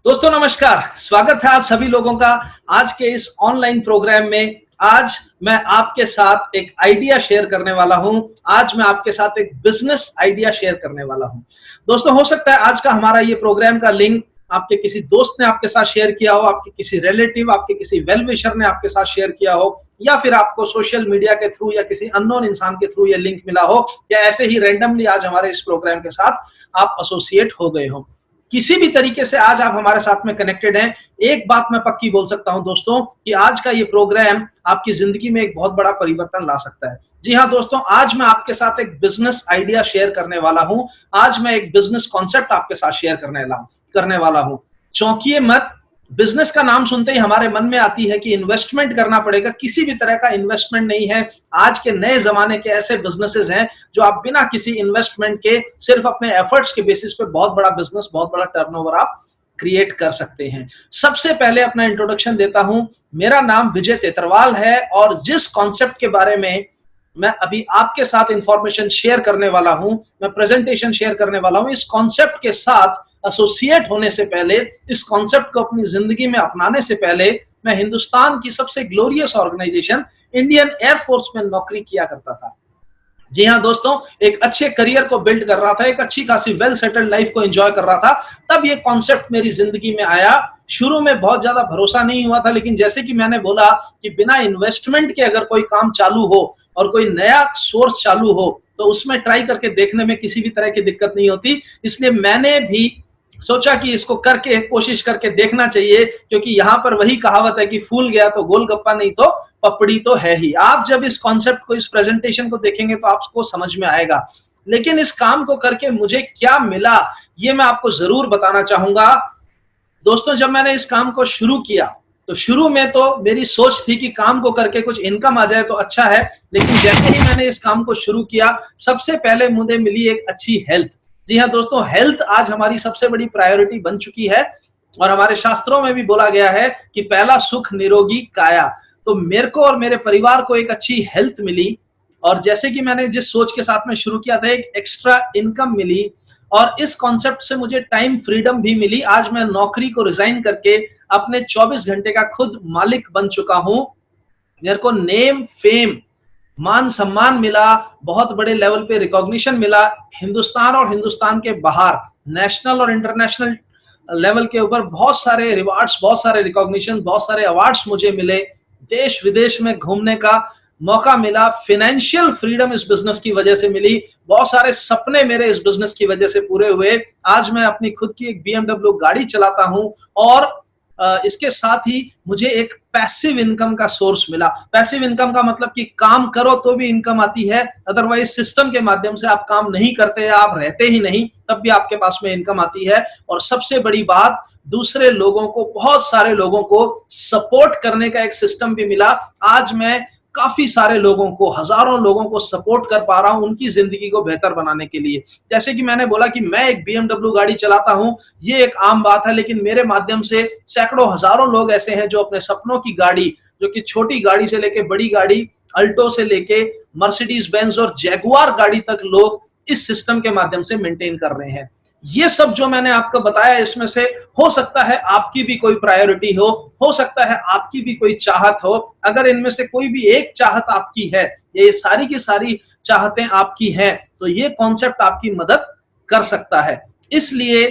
दोस्तों नमस्कार, स्वागत है आज सभी लोगों का आज के इस ऑनलाइन प्रोग्राम में। आज मैं आपके साथ एक आइडिया शेयर करने वाला हूं। आज मैं आपके साथ एक बिजनेस आइडिया शेयर करने वाला हूं। दोस्तों हो सकता है आज का हमारा ये प्रोग्राम का लिंक आपके किसी दोस्त ने आपके साथ शेयर किया हो, आपके किसी रिलेटिव, आपके किसी वेल विशर ने आपके साथ शेयर किया हो, या फिर आपको सोशल मीडिया के थ्रू या किसी अननोन इंसान के थ्रू ये लिंक मिला हो, या ऐसे ही रैंडमली आज हमारे इस प्रोग्राम के साथ आप एसोसिएट हो गए हो। किसी भी तरीके से आज आप हमारे साथ में कनेक्टेड हैं। एक बात मैं पक्की बोल सकता हूं दोस्तों कि आज का ये प्रोग्राम आपकी जिंदगी में एक बहुत बड़ा परिवर्तन ला सकता है। जी हां दोस्तों, आज मैं आपके साथ एक बिजनेस आइडिया शेयर करने वाला हूं। आज मैं एक बिजनेस कॉन्सेप्ट आपके साथ शेयर करने वाला हूं। चौंकिए मत, बिजनेस का नाम सुनते ही हमारे मन में आती है कि इन्वेस्टमेंट करना पड़ेगा। किसी भी तरह का इन्वेस्टमेंट नहीं है। आज के नए जमाने के ऐसे बिजनेसेस हैं जो आप बिना किसी इन्वेस्टमेंट के सिर्फ अपने एफर्ट्स के बेसिस पे बहुत बड़ा बिजनेस, बहुत बड़ा टर्नओवर आप क्रिएट कर सकते हैं। सबसे पहले अपना इंट्रोडक्शन देता हूं। मेरा नाम विजय तेतरवाल है और जिस कॉन्सेप्ट के बारे में मैं अभी आपके साथ इंफॉर्मेशन शेयर करने वाला हूं, मैं प्रेजेंटेशन शेयर करने वाला हूं, इस कॉन्सेप्ट के साथ एसोसिएट होने से पहले, इस कॉन्सेप्ट को अपनी जिंदगी में अपनाने से पहले मैं हिंदुस्तान की सबसे ग्लोरियस ऑर्गेनाइजेशन इंडियन एयरफोर्स में नौकरी किया करता था। जी हां दोस्तों, एक अच्छे करियर को बिल्ड कर रहा था, एक अच्छी खासी वेल सेटल्ड लाइफ को एंजॉय कर रहा था। तब ये कॉन्सेप्ट मेरी जिंदगी में आया। शुरू में बहुत ज्यादा भरोसा नहीं हुआ था, लेकिन जैसे कि मैंने बोला कि बिना इन्वेस्टमेंट के अगर कोई काम चालू हो और कोई नया सोर्स चालू हो तो उसमें ट्राई करके देखने में किसी भी तरह की दिक्कत नहीं होती। इसलिए मैंने भी सोचा कि इसको करके कोशिश करके देखना चाहिए, क्योंकि यहां पर वही कहावत है कि फूल गया तो गोलगप्पा नहीं तो पपड़ी तो है ही। आप जब इस कॉन्सेप्ट को, इस प्रेजेंटेशन को देखेंगे तो आपको समझ में आएगा। लेकिन इस काम को करके मुझे क्या मिला ये मैं आपको जरूर बताना चाहूंगा। दोस्तों जब मैंने इस काम को शुरू किया तो शुरू में तो मेरी सोच थी कि काम को करके कुछ इनकम आ जाए तो अच्छा है। लेकिन जैसे ही मैंने इस काम को शुरू किया, सबसे पहले मुझे मिली एक अच्छी हेल्थ। जी हाँ दोस्तों, हेल्थ आज हमारी सबसे बड़ी प्रायोरिटी बन चुकी है और हमारे शास्त्रों में भी बोला गया है कि पहला सुख निरोगी काया। तो मेरे को और मेरे परिवार को एक अच्छी हेल्थ मिली, और जैसे कि मैंने जिस सोच के साथ में शुरू किया था, एक एक्स्ट्रा इनकम मिली, और इस कॉन्सेप्ट से मुझे टाइम फ्रीडम भी मिली। आज मैं नौकरी को रिजाइन करके अपने 24 घंटे का खुद मालिक बन चुका हूं। मेरे को नेम, फेम, मान सम्मान मिला, बहुत बड़े लेवल पे रिकॉग्निशन मिला। हिंदुस्तान और हिंदुस्तान के बाहर नेशनल और इंटरनेशनल लेवल के ऊपर बहुत सारे रिवार्ड्स, बहुत सारे रिकॉग्निशन, बहुत सारे अवार्ड्स मुझे मिले। देश विदेश में घूमने का मौका मिला। फाइनेंशियल फ्रीडम इस बिजनेस की वजह से मिली। बहुत सारे सपने मेरे इस बिजनेस की वजह से पूरे हुए। आज मैं अपनी खुद की एक BMW गाड़ी चलाता हूं और इसके साथ ही मुझे एक पैसिव इनकम का सोर्स मिला। पैसिव इनकम का मतलब कि काम करो तो भी इनकम आती है, अदरवाइज सिस्टम के माध्यम से आप काम नहीं करते, आप रहते ही नहीं, तब भी आपके पास में इनकम आती है। और सबसे बड़ी बात, दूसरे लोगों को, बहुत सारे लोगों को सपोर्ट करने का एक सिस्टम भी मिला। आज मैं काफी सारे लोगों को, हजारों लोगों को सपोर्ट कर पा रहा हूं उनकी जिंदगी को बेहतर बनाने के लिए। जैसे कि मैंने बोला कि मैं एक BMW गाड़ी चलाता हूं, ये एक आम बात है, लेकिन मेरे माध्यम से सैकड़ों हजारों लोग ऐसे हैं जो अपने सपनों की गाड़ी, जो कि छोटी गाड़ी से लेके बड़ी गाड़ी, अल्टो से लेके मर्सिडीज बेंज और जैगुआर गाड़ी तक लोग इस सिस्टम के माध्यम से मेंटेन कर रहे हैं। ये सब जो मैंने आपको बताया, इसमें से हो सकता है आपकी भी कोई प्रायोरिटी हो सकता है आपकी भी कोई चाहत हो। अगर इनमें से कोई भी एक चाहत आपकी है, ये सारी की सारी चाहतें आपकी हैं, तो ये कॉन्सेप्ट आपकी मदद कर सकता है। इसलिए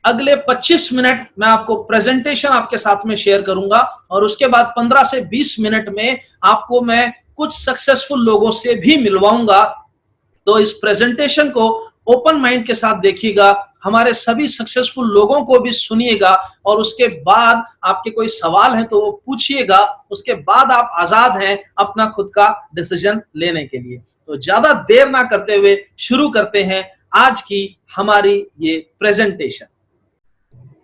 अगले 25 मिनट मैं आपको प्रेजेंटेशन आपके साथ में शेयर करूंगा और उसके बाद 15 से 20 मिनट में आपको मैं कुछ सक्सेसफुल लोगों से भी मिलवाऊंगा। तो इस प्रेजेंटेशन को ओपन माइंड के साथ देखिएगा, हमारे सभी सक्सेसफुल लोगों को भी सुनिएगा, और उसके बाद आपके कोई सवाल है तो वो पूछिएगा। उसके बाद आप आजाद हैं अपना खुद का डिसीजन लेने के लिए। तो ज्यादा देर ना करते हुए शुरू करते हैं आज की हमारी ये प्रेजेंटेशन।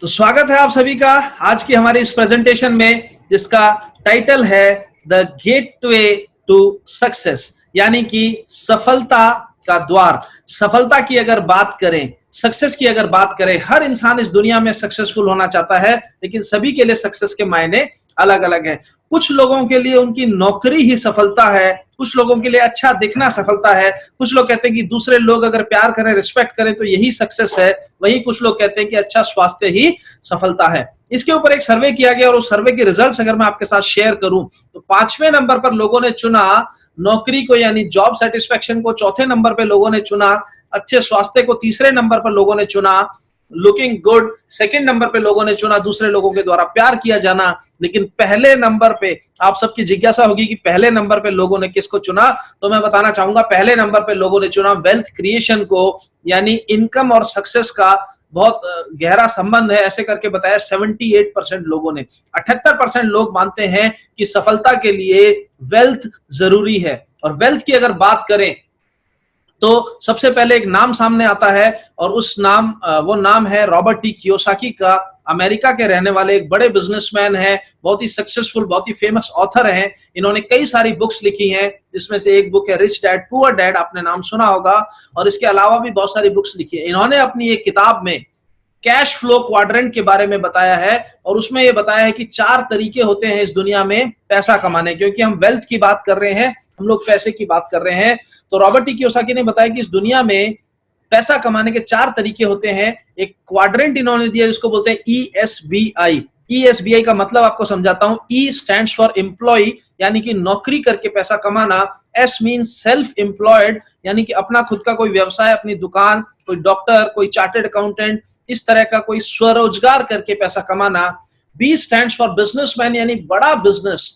तो स्वागत है आप सभी का आज की हमारी इस प्रेजेंटेशन में, जिसका टाइटल है द गेटवे टू सक्सेस, यानी कि सफलता का द्वार। सफलता की अगर बात करें, सक्सेस की अगर बात करें, हर इंसान इस दुनिया में सक्सेसफुल होना चाहता है, लेकिन सभी के लिए सक्सेस के मायने अलग अलग है। कुछ लोगों के लिए उनकी नौकरी ही सफलता है, कुछ लोगों के लिए अच्छा दिखना सफलता है, कुछ लोग कहते हैं कि दूसरे लोग अगर प्यार करें, रिस्पेक्ट करें तो यही सक्सेस है, वहीं कुछ लोग कहते हैं कि अच्छा स्वास्थ्य ही सफलता है। इसके ऊपर एक सर्वे किया गया और उस सर्वे के रिजल्ट्स अगर मैं आपके साथ शेयर करूं तो 5वें नंबर पर लोगों ने चुना नौकरी को यानी जॉब सेटिस्फेक्शन को, चौथे नंबर पर लोगों ने चुना अच्छे स्वास्थ्य को, तीसरे नंबर पर लोगों ने चुना लुकिंग गुड, सेकंड नंबर पे लोगों ने चुना दूसरे लोगों के द्वारा प्यार किया जाना। लेकिन पहले नंबर पे आप सबकी जिज्ञासा होगी कि पहले नंबर पे लोगों ने किसको चुना, तो मैं बताना चाहूंगा पहले नंबर पे लोगों ने चुना वेल्थ क्रिएशन को, यानी इनकम और सक्सेस का बहुत गहरा संबंध है, ऐसे करके बताया 78% लोगों ने। 78% लोग मानते हैं कि सफलता के लिए वेल्थ जरूरी है। और वेल्थ की अगर बात करें तो सबसे पहले एक नाम सामने आता है और वो नाम है रॉबर्ट टी कियोसाकी का। अमेरिका के रहने वाले एक बड़े बिजनेसमैन हैं, बहुत ही सक्सेसफुल, बहुत ही फेमस ऑथर हैं। इन्होंने कई सारी बुक्स लिखी हैं, जिसमें से एक बुक है रिच डैड पुअर डैड, आपने नाम सुना होगा, और इसके अलावा भी बहुत सारी बुक्स लिखी है। इन्होंने अपनी एक किताब में कैश फ्लो क्वाड्रेंट के बारे में बताया है और उसमें यह बताया है कि 4 तरीके होते हैं इस दुनिया में पैसा कमाने, क्योंकि हम वेल्थ की बात कर रहे हैं, हम लोग पैसे की बात कर रहे हैं। तो रॉबर्ट टी कियोसाकी ने बताया कि इस दुनिया में पैसा कमाने के 4 तरीके होते हैं। एक क्वाड्रेंट इन्होंने दिया जिसको बोलते हैं ESBI। ESBI का मतलब आपको समझाता हूं। E स्टैंड्स फॉर एम्प्लॉय, यानी कि नौकरी करके पैसा कमाना। S मींस सेल्फ एम्प्लॉयड, यानी कि अपना खुद का कोई व्यवसाय, अपनी दुकान, कोई डॉक्टर, कोई चार्टर्ड अकाउंटेंट, इस तरह का कोई स्वरोजगार करके पैसा कमाना। B स्टैंड्स फॉर बिजनेसमैन, यानी बड़ा बिजनेस,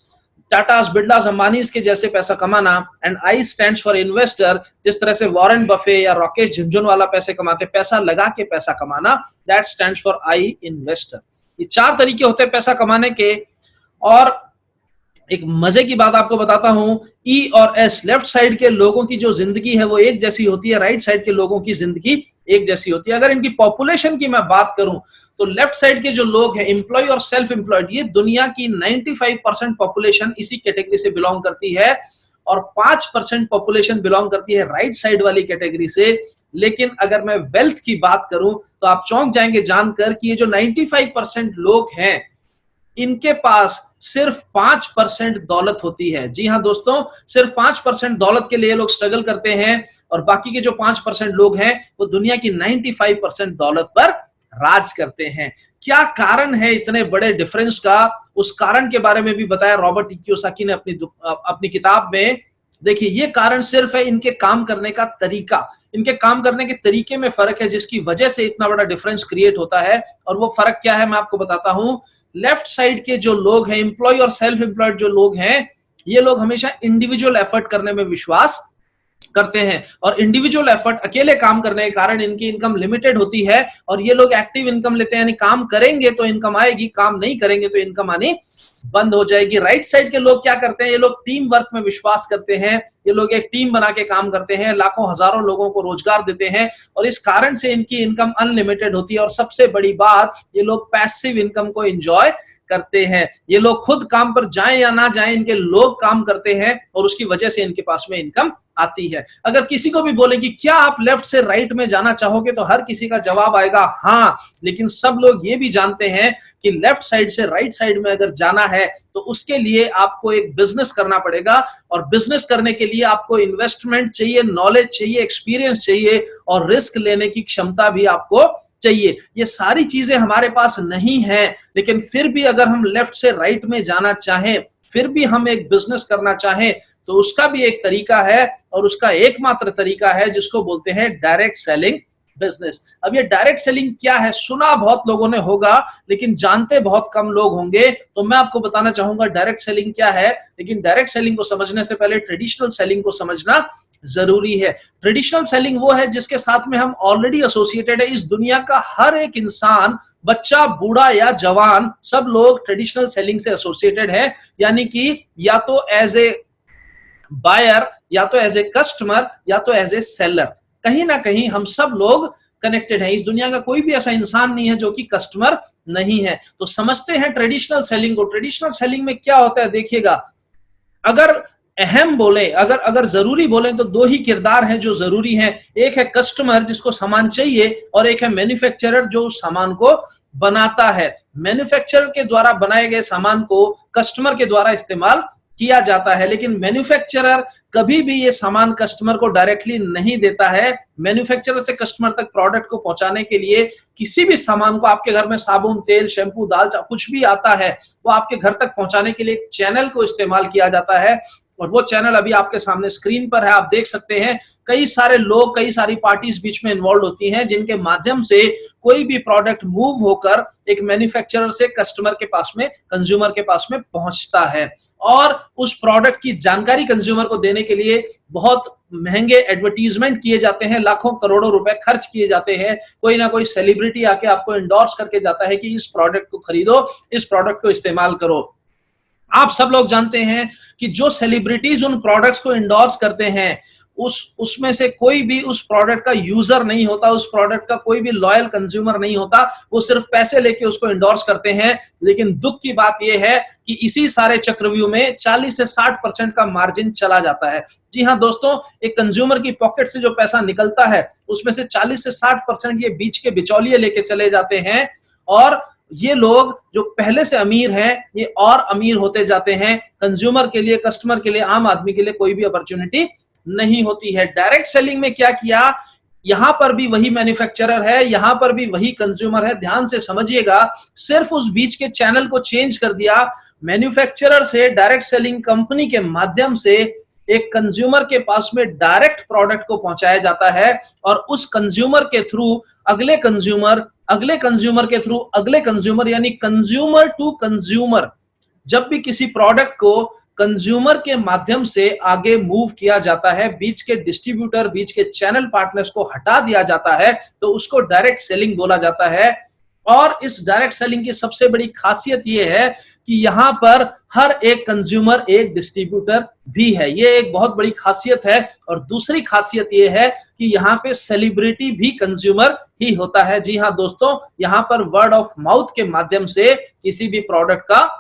टाटास, बिरलास, अंबानीज के जैसे पैसा कमाना। And I stands for investor, जिस तरह से वॉरेन बफे या राकेश झुनझुनवाला पैसे कमाते, पैसा लगा के पैसा कमाना, that stands for I investor. ये 4 तरीके होते हैं पैसा कमाने के। और एक मजे की बात आपको बताता हूं, E और S, लेफ्ट साइड के लोगों की जो जिंदगी है वो एक जैसी होती है, राइट साइड के लोगों की जिंदगी एक जैसी होती है। अगर इनकी पॉपुलेशन की मैं बात करूं तो लेफ्ट साइड के जो लोग हैं, एम्प्लॉय और सेल्फ एम्प्लॉयड, ये दुनिया की 95% पॉपुलेशन इसी कैटेगरी से बिलोंग करती है और 5% पॉपुलेशन बिलोंग करती है राइट साइड वाली कैटेगरी से। लेकिन अगर मैं वेल्थ की बात करूं तो आप चौंक जाएंगे जानकर कि ये जो 95% लोग हैं, इनके पास सिर्फ 5% दौलत होती है। जी हां दोस्तों, सिर्फ 5% दौलत के लिए लोग स्ट्रगल करते हैं और बाकी के जो 5% लोग हैं वो दुनिया की 95% दौलत पर राज करते हैं। क्या कारण है इतने बड़े डिफरेंस का, उस कारण के बारे में भी बताया रॉबर्ट टी कियोसाकी ने अपनी किताब में। देखिए, ये कारण सिर्फ है इनके काम करने का तरीका, इनके काम करने के तरीके में फर्क है, जिसकी वजह से इतना बड़ा डिफरेंस क्रिएट होता है। और वो फर्क क्या है मैं आपको बताता हूं। लेफ्ट साइड के जो लोग हैं, एम्प्लॉय और सेल्फ एम्प्लॉयड जो लोग हैं, ये लोग हमेशा इंडिविजुअल एफर्ट करने में विश्वास करते हैं और इंडिविजुअल एफर्ट, अकेले काम करने के कारण इनकी इनकम लिमिटेड होती है और ये लोग एक्टिव इनकम लेते हैं, यानी काम करेंगे तो इनकम आएगी, काम नहीं करेंगे तो इनकम आनी बंद हो जाएगी। राइट साइड के लोग क्या करते हैं, ये लोग टीम वर्क में विश्वास करते हैं, ये लोग एक टीम बना के काम करते हैं, लाखों हजारों लोगों को रोजगार देते हैं और इस कारण से इनकी इनकम अनलिमिटेड होती है। और सबसे बड़ी बात, ये लोग पैसिव इनकम को एंजॉय करते हैं। ये लोग खुद काम पर जाएं या ना जाएं, इनके लोग काम करते हैं और उसकी वजह से इनके पास में इनकम आती है। अगर किसी को भी बोले कि क्या आप लेफ्ट से राइट में जाना चाहोगे, तो हर किसी का जवाब आएगा हाँ। लेकिन सब लोग ये भी जानते हैं कि लेफ्ट साइड से राइट साइड में अगर जाना है तो उसके लिए आपको एक बिजनेस करना पड़ेगा और बिजनेस करने के लिए आपको इन्वेस्टमेंट चाहिए, नॉलेज चाहिए, एक्सपीरियंस चाहिए और रिस्क लेने की क्षमता भी आपको चाहिए। ये सारी चीजें हमारे पास नहीं है, लेकिन फिर भी अगर हम लेफ्ट से राइट में जाना चाहें, फिर भी हम एक बिजनेस करना चाहें, तो उसका भी एक तरीका है और उसका एकमात्र तरीका है जिसको बोलते हैं डायरेक्ट सेलिंग बिजनेस। अब ये डायरेक्ट सेलिंग क्या है, सुना बहुत लोगों ने होगा लेकिन जानते बहुत कम लोग होंगे। तो मैं आपको बताना चाहूंगा डायरेक्ट सेलिंग क्या है। लेकिन डायरेक्ट सेलिंग को समझने से पहले ट्रेडिशनल सेलिंग को समझना जरूरी है। ट्रेडिशनल सेलिंग वो है जिसके साथ में हम ऑलरेडी एसोसिएटेड है। इस दुनिया का हर एक इंसान, बच्चा, बूढ़ा या जवान, सब लोग ट्रेडिशनल सेलिंग से एसोसिएटेड है, यानी कि या तो एज ए बायर, या तो एज ए कस्टमर, या तो एज ए सेलर। कहीं ना कहीं हम सब लोग कनेक्टेड हैं। इस दुनिया का कोई भी ऐसा इंसान नहीं है जो कि कस्टमर नहीं है। तो समझते हैं ट्रेडिशनल सेलिंग को। ट्रेडिशनल सेलिंग में क्या होता है देखिएगा, अगर अहम बोले, अगर जरूरी बोले तो 2 ही किरदार हैं जो जरूरी हैं। एक है कस्टमर जिसको सामान चाहिए और एक है मैन्युफैक्चरर जो उस सामान को बनाता है। मैन्युफैक्चरर के द्वारा बनाए गए सामान को कस्टमर के द्वारा इस्तेमाल किया जाता है, लेकिन मैन्युफैक्चरर कभी भी ये सामान कस्टमर को डायरेक्टली नहीं देता है। मैन्युफैक्चरर से कस्टमर तक प्रोडक्ट को पहुंचाने के लिए किसी भी सामान को, आपके घर में साबुन, तेल, शैम्पू, दाल, कुछ भी आता है, वो आपके घर तक पहुंचाने के लिए एक चैनल को इस्तेमाल किया जाता है। और वो चैनल अभी आपके सामने स्क्रीन पर है, आप देख सकते हैं। कई सारे लोग, कई सारी पार्टीज बीच में इन्वॉल्व होती हैं, जिनके माध्यम से कोई भी प्रोडक्ट मूव होकर एक मैन्युफैक्चरर से कस्टमर के पास में, कंज्यूमर के पास में पहुंचता है। और उस प्रोडक्ट की जानकारी कंज्यूमर को देने के लिए बहुत महंगे एडवर्टीजमेंट किए जाते हैं, लाखों करोड़ों रुपए खर्च किए जाते हैं। कोई ना कोई सेलिब्रिटी आके आपको इंडोर्स करके जाता है कि इस प्रोडक्ट को खरीदो, इस प्रोडक्ट को इस्तेमाल करो। आप सब लोग जानते हैं कि जो सेलिब्रिटीज उन प्रोडक्ट्स को इंडोर्स करते हैं, उसमें से कोई भी उस प्रोडक्ट का यूजर नहीं होता, उस प्रोडक्ट का कोई भी लॉयल कंज्यूमर नहीं होता। वो सिर्फ पैसे लेके उसको इंडोर्स करते हैं। लेकिन दुख की बात यह है कि इसी सारे चक्रव्यूह में 40 से 60% का मार्जिन चला जाता है। जी हाँ दोस्तों, एक कंज्यूमर की पॉकेट से जो पैसा निकलता है, उसमें से 40 से 60% ये बीच के बिचौलिए लेके चले जाते हैं। और ये लोग जो पहले से अमीर हैं, ये और अमीर होते जाते हैं। कंज्यूमर के लिए, कस्टमर के लिए, आम आदमी के लिए कोई भी अपॉर्चुनिटी नहीं होती है। डायरेक्ट सेलिंग में क्या किया, यहां पर भी वही मैन्युफैक्चरर है, यहां पर भी वही कंज्यूमर है। ध्यान से समझिएगा, सिर्फ उस बीच के चैनल को चेंज कर दिया। मैन्युफैक्चरर से डायरेक्ट सेलिंग कंपनी के माध्यम से एक कंज्यूमर के पास में डायरेक्ट प्रोडक्ट को पहुंचाया जाता है। और उस कंज्यूमर के थ्रू अगले कंज्यूमर, अगले कंज्यूमर के थ्रू अगले कंज्यूमर, यानी कंज्यूमर टू कंज्यूमर। जब भी किसी प्रोडक्ट को कंज्यूमर के माध्यम से आगे मूव किया जाता है, बीच के डिस्ट्रीब्यूटर, बीच के चैनल पार्टनर्स को हटा दिया जाता है, तो उसको डायरेक्ट सेलिंग बोला जाता है। और इस डायरेक्ट सेलिंग की सबसे बड़ी खासियत यह है कि यहां पर हर एक कंज्यूमर एक डिस्ट्रीब्यूटर भी है। ये एक बहुत बड़ी खासियत है। और दूसरी खासियत यह है कि यहाँ पे सेलिब्रिटी भी कंज्यूमर ही होता है। जी हाँ दोस्तों, यहाँ पर वर्ड ऑफ माउथ के माध्यम से किसी भी प्रोडक्ट का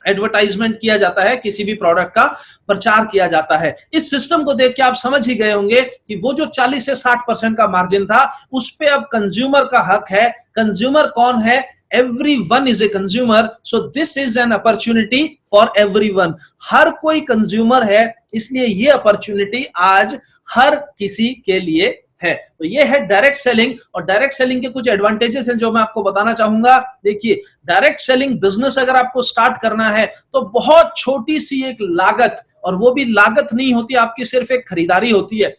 एडवर्टाइजमेंट किया जाता है, किसी भी प्रोडक्ट का प्रचार किया जाता है। इस सिस्टम को देख के आप समझ ही गए होंगे कि वो जो 40 से 60% का मार्जिन था, उस पे अब कंज्यूमर का हक है। कंज्यूमर कौन है? Everyone is a consumer, so this is an opportunity for everyone. हर कोई कंज्यूमर है, इसलिए ये अपॉर्चुनिटी आज हर किसी के लिए है। तो ये है डायरेक्ट सेलिंग। और डायरेक्ट सेलिंग के कुछ एडवांटेजेस हैं जो मैं आपको बताना चाहूंगा। देखिए, डायरेक्ट सेलिंग बिजनेस अगर आपको स्टार्ट करना है तो बहुत छोटी सी एक लागत, और वो भी लागत नहीं होती आपकी, सिर्फ एक खरीदारी होती है।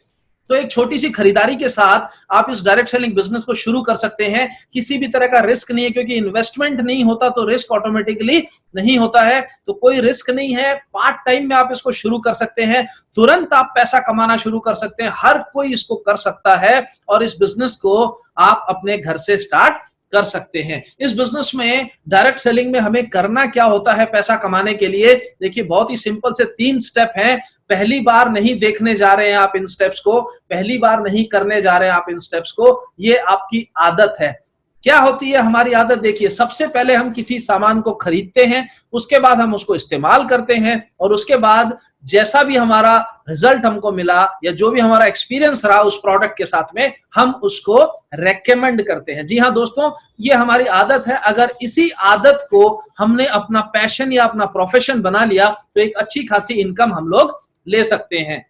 तो एक छोटी सी खरीदारी के साथ आप इस डायरेक्ट सेलिंग बिजनेस को शुरू कर सकते हैं। किसी भी तरह का रिस्क नहीं है, क्योंकि इन्वेस्टमेंट नहीं होता तो रिस्क ऑटोमेटिकली नहीं होता है। तो कोई रिस्क नहीं है, पार्ट टाइम में आप इसको शुरू कर सकते हैं, तुरंत आप पैसा कमाना शुरू कर सकते हैं। हर कोई इसको कर सकता है और इस बिजनेस को आप अपने घर से स्टार्ट कर सकते हैं। इस बिजनेस में, डायरेक्ट सेलिंग में हमें करना क्या होता है पैसा कमाने के लिए? देखिए, बहुत ही सिंपल से 3 स्टेप हैं। पहली बार नहीं देखने जा रहे हैं आप इन स्टेप्स को, पहली बार नहीं करने जा रहे हैं आप इन स्टेप्स को, ये आपकी आदत है। क्या होती है हमारी आदत? देखिए, सबसे पहले हम किसी सामान को खरीदते हैं, उसके बाद हम उसको इस्तेमाल करते हैं, और उसके बाद जैसा भी हमारा रिजल्ट हमको मिला या जो भी हमारा एक्सपीरियंस रहा उस प्रोडक्ट के साथ में, हम उसको रेकमेंड करते हैं। जी हाँ दोस्तों, ये हमारी आदत है। अगर इसी आदत को हमने अपना पैशन या अपना प्रोफेशन बना लिया तो एक अच्छी खासी इनकम हम लोग ले सकते हैं।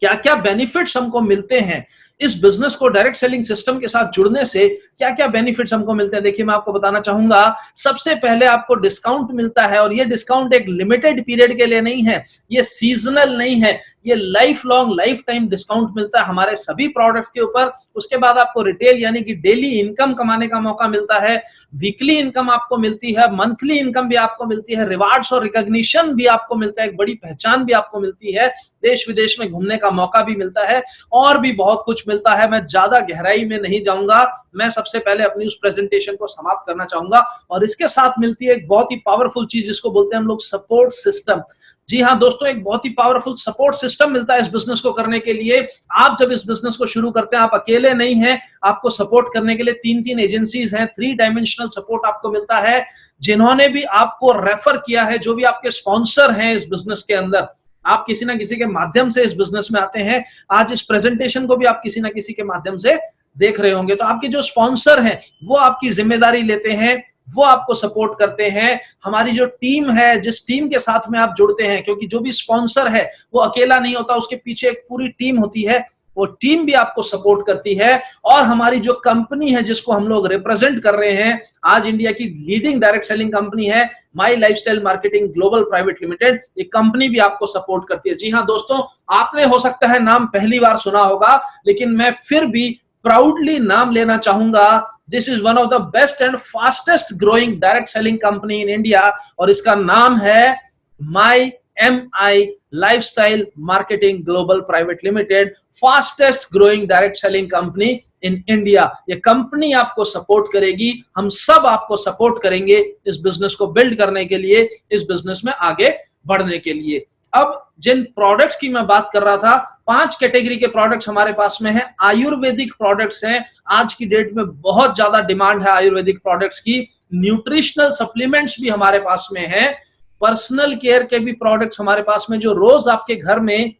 क्या क्या बेनिफिट्स हमको मिलते हैं इस बिजनेस को डायरेक्ट सेलिंग सिस्टम के साथ जुड़ने से? क्या क्या बेनिफिट्स हमको मिलते हैं, देखिए मैं आपको बताना चाहूंगा। सबसे पहले आपको डिस्काउंट मिलता है, और ये डिस्काउंट एक लिमिटेड पीरियड के लिए नहीं है, ये सीजनल नहीं है, ये life long, life time discount मिलता है हमारे सभी प्रोडक्ट्स के ऊपर। उसके बाद आपको रिटेल यानी कि डेली इनकम कमाने का मौका मिलता है, वीकली इनकम आपको मिलती है, मंथली इनकम भी आपको मिलती है, रिवार्ड्स और रिकॉग्निशन भी आपको मिलता है, एक बड़ी पहचान भी आपको मिलती है, देश विदेश में घूमने का मौका भी मिलता है, और भी बहुत कुछ मिलता है। मैं ज्यादा गहराई में नहीं जाऊंगा, मैं सबसे पहले अपनी उस प्रेजेंटेशन को समाप्त करना चाहूंगा। और इसके साथ मिलती है एक बहुत ही पावरफुल चीज, जिसको बोलते हैं हम लोग सपोर्ट सिस्टम। जी हाँ दोस्तों, एक बहुत ही पावरफुल सपोर्ट सिस्टम मिलता है इस बिजनेस को करने के लिए। आप जब इस बिजनेस को शुरू करते हैं, आप अकेले नहीं हैं, आपको सपोर्ट करने के लिए 3 एजेंसीज हैं। 3 डायमेंशनल सपोर्ट आपको मिलता है, जिन्होंने भी आपको रेफर किया है, जो भी आपके स्पॉन्सर हैं इस बिजनेस के अंदर। आप किसी ना किसी के माध्यम से इस बिजनेस में आते हैं। आज इस प्रेजेंटेशन को भी आप किसी ना किसी के माध्यम से देख रहे होंगे। तो आपके जो स्पॉन्सर हैं वो आपकी जिम्मेदारी लेते हैं वो आपको सपोर्ट करते हैं। हमारी जो टीम है, जिस टीम के साथ में आप जुड़ते हैं, क्योंकि जो भी स्पॉन्सर है वो अकेला नहीं होता, उसके पीछे एक पूरी टीम होती है, वो टीम भी आपको सपोर्ट करती है। और हमारी जो कंपनी है जिसको हम लोग रिप्रेजेंट कर रहे हैं, आज इंडिया की लीडिंग डायरेक्ट सेलिंग कंपनी है my lifestyle marketing global private limited, ये कंपनी भी आपको सपोर्ट करती है। जी हाँ दोस्तों, आपने हो सकता है नाम पहली बार सुना होगा, लेकिन मैं फिर भी प्राउडली नाम लेना चाहूंगा। This is one of the best and fastest growing direct selling company in India, और इसका नाम है माई MI lifestyle marketing global private limited, fastest growing direct selling company in India. ये कंपनी आपको सपोर्ट करेगी, हम सब आपको सपोर्ट करेंगे इस बिजनेस को बिल्ड करने के लिए, इस बिजनेस में आगे बढ़ने के लिए। अब जिन प्रोडक्ट्स की मैं बात कर रहा था, 5 कैटेगरी के प्रोडक्ट्स हमारे पास में हैं। आयुर्वेदिक प्रोडक्ट्स हैं, आज की डेट में बहुत ज्यादा डिमांड है आयुर्वेदिक प्रोडक्ट्स की। न्यूट्रिशनल सप्लीमेंट्स भी हमारे पास में हैं। पर्सनल केयर के भी प्रोडक्ट्स हमारे पास में, जो रोज आपके घर में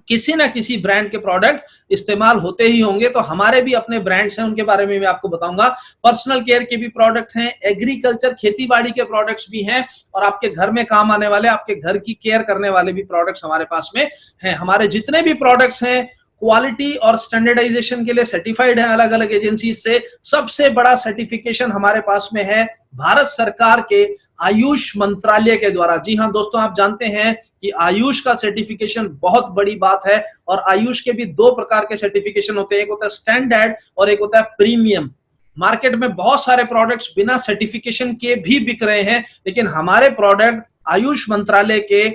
किसी ना किसी ब्रांड के प्रोडक्ट इस्तेमाल होते ही होंगे, तो हमारे भी अपने ब्रांड्स हैं, उनके बारे में मैं आपको बताऊंगा। पर्सनल केयर के भी प्रोडक्ट हैं, एग्रीकल्चर खेती बाड़ी के प्रोडक्ट्स भी हैं, और आपके घर में काम आने वाले, आपके घर की केयर करने वाले भी प्रोडक्ट्स हमारे पास में हैं। हमारे जितने भी प्रोडक्ट्स हैं क्वालिटी और स्टैंडर्डाइजेशन के लिए सर्टिफाइड है अलग अलग एजेंसी से। सबसे बड़ा सर्टिफिकेशन हमारे पास में है भारत सरकार के आयुष मंत्रालय के द्वारा। जी हाँ दोस्तों, आप जानते हैं कि आयुष का सर्टिफिकेशन बहुत बड़ी बात है, और आयुष के भी 2 प्रकार के सर्टिफिकेशन होते हैं, एक होता है स्टैंडर्ड और एक होता है प्रीमियम। मार्केट में बहुत सारे प्रोडक्ट्स बिना सर्टिफिकेशन के भी बिक रहे हैं, लेकिन हमारे प्रोडक्ट आयुष मंत्रालय के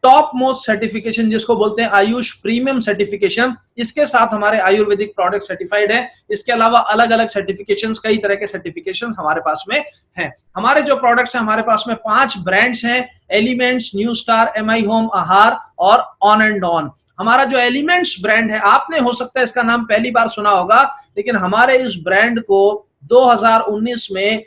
टॉप मोस्ट सर्टिफिकेशन, जिसको बोलते हैं आयुष प्रीमियम सर्टिफिकेशन, इसके साथ हमारे आयुर्वेदिक प्रोडक्ट सर्टिफाइड है। इसके अलावा अलग अलग सर्टिफिकेशंस, कई तरह के सर्टिफिकेशंस हमारे पास में हैं। हमारे जो प्रोडक्ट्स हैं, हमारे पास में 5 ब्रांड्स हैं, elements, new star, MI home, आहार और ऑन एंड ऑन। हमारा जो एलिमेंट्स ब्रांड है, आपने हो सकता है इसका नाम पहली बार सुना होगा, लेकिन हमारे इस ब्रांड को 2019 में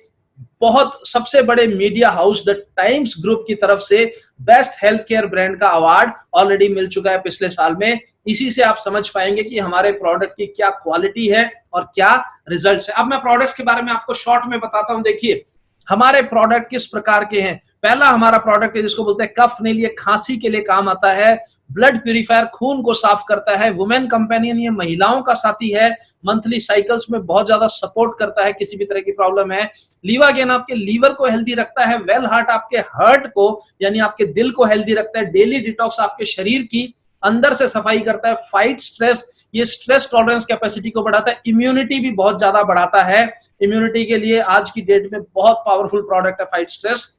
बहुत सबसे बड़े media house the times group की तरफ से बेस्ट हेल्थ केयर ब्रांड का अवार्ड ऑलरेडी मिल चुका है पिछले साल में। इसी से आप समझ पाएंगे कि हमारे प्रोडक्ट की क्या क्वालिटी है और क्या रिजल्ट्स है। अब मैं प्रोडक्ट्स के बारे में आपको शॉर्ट में बताता हूं। देखिए हमारे प्रोडक्ट किस प्रकार के हैं। पहला हमारा प्रोडक्ट है जिसको बोलते हैं कफ ने लिए, खांसी के लिए काम आता है। ब्लड प्यूरिफायर, खून को साफ करता है। वुमेन कंपेनियन, ये महिलाओं का साथी है। मंथली साइकिल्स में बहुत ज्यादा सपोर्ट करता है, किसी भी तरह की प्रॉब्लम है। लीवागेन आपके लीवर को हेल्दी रखता है। वेल हार्ट आपके हार्ट को यानी आपके दिल को हेल्दी रखता है। डेली डिटॉक्स आपके शरीर की अंदर से सफाई करता है। फाइट स्ट्रेस, ये स्ट्रेस टॉलरेंस कैपेसिटी को बढ़ाता है। इम्यूनिटी भी बहुत ज्यादा बढ़ाता है। इम्यूनिटी के लिए आज की डेट में बहुत पावरफुल प्रोडक्ट है फाइट स्ट्रेस।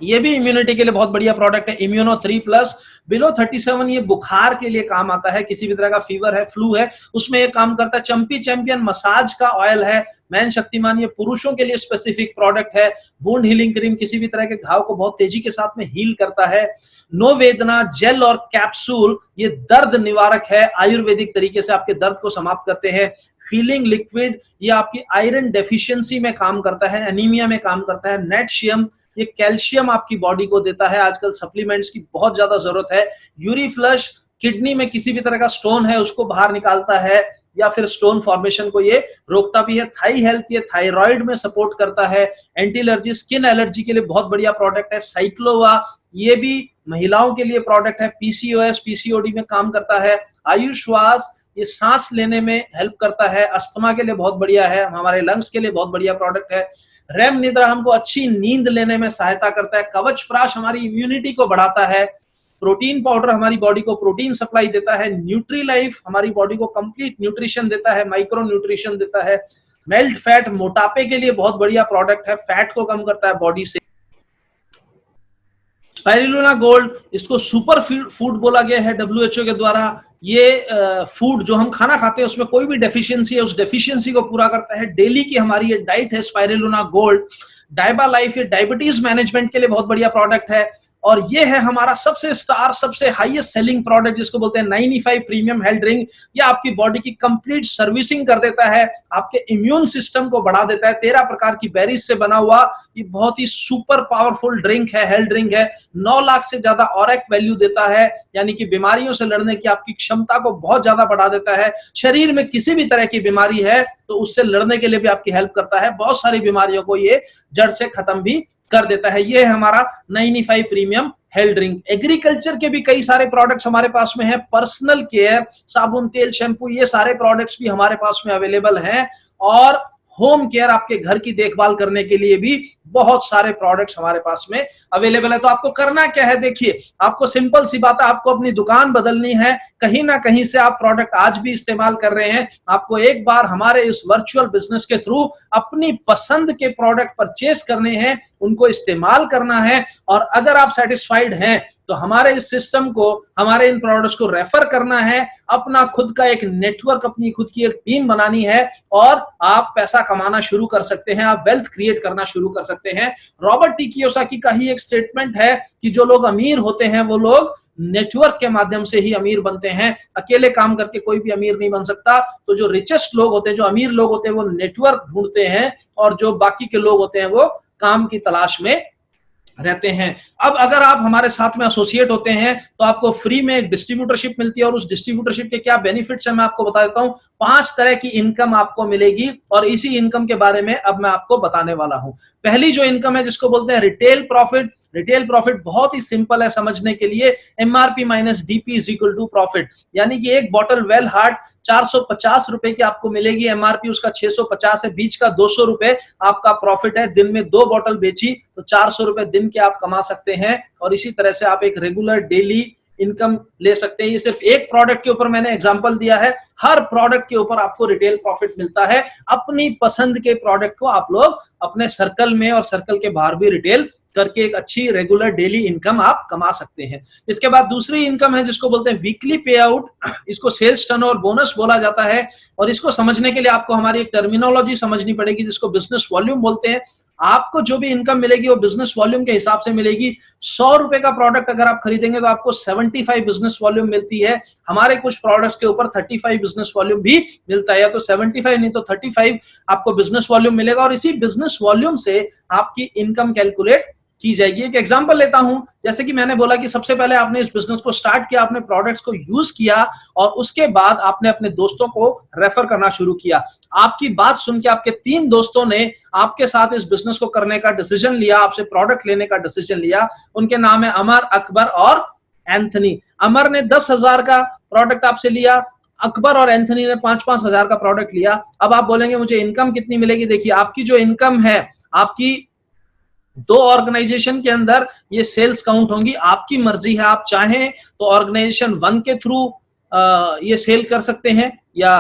ये भी इम्यूनिटी के लिए बहुत बढ़िया प्रोडक्ट है। इम्यूनो 3+, बिलो 37, ये बुखार के लिए काम आता है। किसी भी तरह का फीवर है, फ्लू है, उसमें ये काम करता है। चंपी चैंपियन मसाज का ऑयल है। मैन शक्तिमान, ये पुरुषों के लिए स्पेसिफिक प्रोडक्ट है। वुंड हीलिंग क्रीम, किसी भी तरह के घाव को बहुत तेजी के साथ में हील करता है। नो वेदना जेल और कैप्सूल, ये दर्द निवारक है। आयुर्वेदिक तरीके से आपके दर्द को समाप्त करते हैं। फीलिंग लिक्विड, ये आपकी आयरन डेफिशिएंसी में काम करता है, एनीमिया में काम करता है। नेटशियम, ये कैल्शियम आपकी बॉडी को देता है। आजकल सप्लीमेंट्स की बहुत ज्यादा जरूरत है। यूरी फ्लश, किडनी में किसी भी तरह का स्टोन है उसको बाहर निकालता है या फिर स्टोन फॉर्मेशन को ये रोकता भी है। थाई हेल्थ, ये थायराइड में सपोर्ट करता है। एंटी एलर्जी, स्किन एलर्जी के लिए बहुत बढ़िया प्रोडक्ट है। साइक्लोवा, ये भी महिलाओं के लिए प्रोडक्ट है। PCOS PCOD में काम करता है। आयुश्वास, ये सांस लेने में हेल्प करता है। अस्थमा के लिए बहुत बढ़िया है। हमारे लंग्स के लिए बहुत बढ़िया प्रोडक्ट है। रेम निद्रा हमको अच्छी नींद लेने में सहायता करता है। कवच प्राश हमारी इम्यूनिटी को बढ़ाता है। प्रोटीन पाउडर हमारी बॉडी को प्रोटीन सप्लाई देता है। न्यूट्री लाइफ हमारी बॉडी को कंप्लीट न्यूट्रिशन देता है, माइक्रो न्यूट्रिशन देता है। मेल्ट फैट, मोटापे के लिए बहुत बढ़िया प्रोडक्ट है, फैट को कम करता है बॉडी से। स्पाइरुलिना गोल्ड, इसको सुपर फूड बोला गया है WHO के द्वारा। ये फूड जो हम खाना खाते हैं उसमें कोई भी डेफिशिएंसी है, उस डेफिशिएंसी को पूरा करता है। डेली की हमारी ये डाइट है स्पाइरुलिना गोल्ड। डायबा लाइफ, ये डायबिटीज मैनेजमेंट के लिए बहुत बढ़िया प्रोडक्ट है। और ये है हमारा सबसे स्टार, सबसे हाईएस्ट सेलिंग प्रोडक्ट जिसको बोलते हैं 95 प्रीमियम हेल्थ ड्रिंक। ये आपकी बॉडी की कंप्लीट सर्विसिंग कर देता है, आपके इम्यून सिस्टम को बढ़ा देता है। 13 प्रकार की बेरीज से बना हुआ ये बहुत ही सुपर पावरफुल ड्रिंक है, हेल्थ ड्रिंक है। 9 लाख से ज्यादा ऑरेक वैल्यू देता है, यानी कि बीमारियों से लड़ने की आपकी क्षमता को बहुत ज्यादा बढ़ा देता है। शरीर में किसी भी तरह की बीमारी है तो उससे लड़ने के लिए भी आपकी हेल्प करता है। बहुत सारी बीमारियों को ये जड़ से खत्म भी कर देता है। ये है हमारा 95 प्रीमियम हेल्थ ड्रिंक। एग्रीकल्चर के भी कई सारे प्रोडक्ट्स हमारे पास में है। पर्सनल केयर, साबुन, तेल, शैम्पू, ये सारे प्रोडक्ट्स भी हमारे पास में अवेलेबल हैं। और होम केयर, आपके घर की देखभाल करने के लिए भी बहुत सारे प्रोडक्ट्स हमारे पास में अवेलेबल है। तो आपको करना क्या है, देखिए आपको सिंपल सी बात है, आपको अपनी दुकान बदलनी है। कहीं ना कहीं से आप प्रोडक्ट आज भी इस्तेमाल कर रहे हैं, आपको एक बार हमारे इस वर्चुअल बिजनेस के थ्रू अपनी पसंद के प्रोडक्ट परचेज करने हैं, उनको इस्तेमाल करना है। और अगर आप सेटिस्फाइड हैं तो हमारे इस सिस्टम को, हमारे इन प्रोडक्ट्स को रेफर करना है, अपना खुद का एक नेटवर्क, अपनी खुद की एक टीम बनानी है और आप पैसा कमाना शुरू कर सकते हैं, आप वेल्थ क्रिएट करना शुरू कर सकते हैं। रॉबर्ट टी कियोसाकी का ही एक स्टेटमेंट है कि जो लोग अमीर होते हैं वो लोग नेटवर्क के माध्यम से ही अमीर बनते हैं, अकेले काम करके कोई भी अमीर नहीं बन सकता। तो जो रिचेस्ट लोग होते हैं, जो अमीर लोग होते हैं, वो नेटवर्क ढूंढते हैं और जो बाकी के लोग होते हैं वो काम की तलाश में रहते हैं। अब अगर आप हमारे साथ में एसोसिएट होते हैं तो आपको फ्री में एक डिस्ट्रीब्यूटरशिप मिलती है। और उस डिस्ट्रीब्यूटरशिप के क्या बेनिफिट्स है मैं आपको बता देता हूं। 5 तरह की इनकम आपको मिलेगी और इसी इनकम के बारे में अब मैं आपको बताने वाला हूं। पहली जो इनकम है जिसको बोलते हैं रिटेल प्रॉफिट। रिटेल प्रॉफिट बहुत ही सिंपल है समझने के लिए, MRP minus DP is equal to profit. यानी कि एक बॉटल वेल हार्ट 450 रुपए की आपको मिलेगी, एमआरपी उसका 650 है, बीच का 200 रुपए आपका प्रॉफिट है। दिन में 2 बॉटल बेची तो 400 रुपए दिन के आप कमा सकते हैं। और इसी तरह से आप एक रेगुलर डेली इनकम ले सकते हैं। ये सिर्फ एक प्रोडक्ट के ऊपर मैंने एग्जांपल दिया है, हर प्रोडक्ट के ऊपर आपको रिटेल प्रॉफिट मिलता है। अपनी पसंद के प्रोडक्ट को आप लोग अपने सर्कल में और सर्कल के बाहर भी रिटेल करके एक अच्छी रेगुलर डेली इनकम आप कमा सकते हैं। इसके बाद दूसरी इनकम है जिसको बोलते हैं वीकली पे आउट। इसको सेल्स टर्नओवर बोनस बोला जाता है। और इसको समझने के लिए आपको हमारी एक टर्मिनोलॉजी समझनी पड़ेगी जिसको बिजनेस वॉल्यूम बोलते हैं। आपको जो भी इनकम मिलेगी वो बिजनेस वॉल्यूम के हिसाब से मिलेगी। 100 रुपए का प्रोडक्ट अगर आप खरीदेंगे तो आपको 75 बिजनेस वॉल्यूम मिलती है। हमारे कुछ प्रोडक्ट्स के ऊपर 35 बिजनेस वॉल्यूम भी मिलता है, या तो 75 नहीं तो 35 आपको बिजनेस वॉल्यूम मिलेगा। और इसी बिजनेस वॉल्यूम से आपकी इनकम कैलकुलेट की जाएगी। एक एग्जांपल लेता हूं, जैसे कि मैंने बोला कि सबसे पहले आपने इस बिजनेस को स्टार्ट किया, आपने प्रोडक्ट्स को यूज किया और उसके बाद आपने अपने दोस्तों को रेफर करना शुरू किया। आपकी बात सुन के आपके 3 दोस्तों ने आपके साथ इस बिजनेस को करने का डिसीजन लिया, आपसे प्रोडक्ट लेने का डिसीजन लिया। उनके नाम है अमर, अकबर और एंथनी। अमर ने 10,000 का प्रोडक्ट आपसे लिया, अकबर और एंथनी ने 5-5 हजार का प्रोडक्ट लिया। अब आप बोलेंगे मुझे इनकम कितनी मिलेगी। देखिए आपकी जो इनकम है, आपकी 2 ऑर्गेनाइजेशन के अंदर ये सेल्स काउंट होंगी। आपकी मर्जी है, आप चाहें तो ऑर्गेनाइजेशन 1 के थ्रू ये सेल कर सकते हैं, या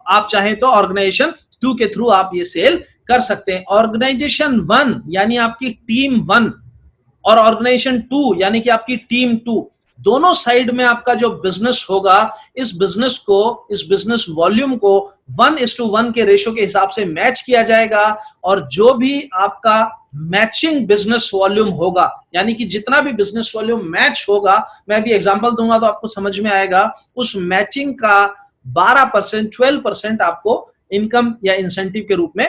आप चाहें तो ऑर्गेनाइजेशन 2 के थ्रू आप ये सेल कर सकते हैं। ऑर्गेनाइजेशन 1 यानी आपकी टीम 1 और ऑर्गेनाइजेशन 2 यानी कि आपकी टीम 2, दोनों साइड में आपका जो बिजनेस होगा, इस बिजनेस को, इस बिजनेस वॉल्यूम को 1:1 के रेशो के हिसाब से मैच किया जाएगा। और जो भी आपका मैचिंग बिजनेस वॉल्यूम होगा, यानी कि जितना भी बिजनेस वॉल्यूम मैच होगा, मैं भी एग्जांपल दूंगा तो आपको समझ में आएगा, उस मैचिंग का 12%, 12% आपको इनकम या इंसेंटिव के रूप में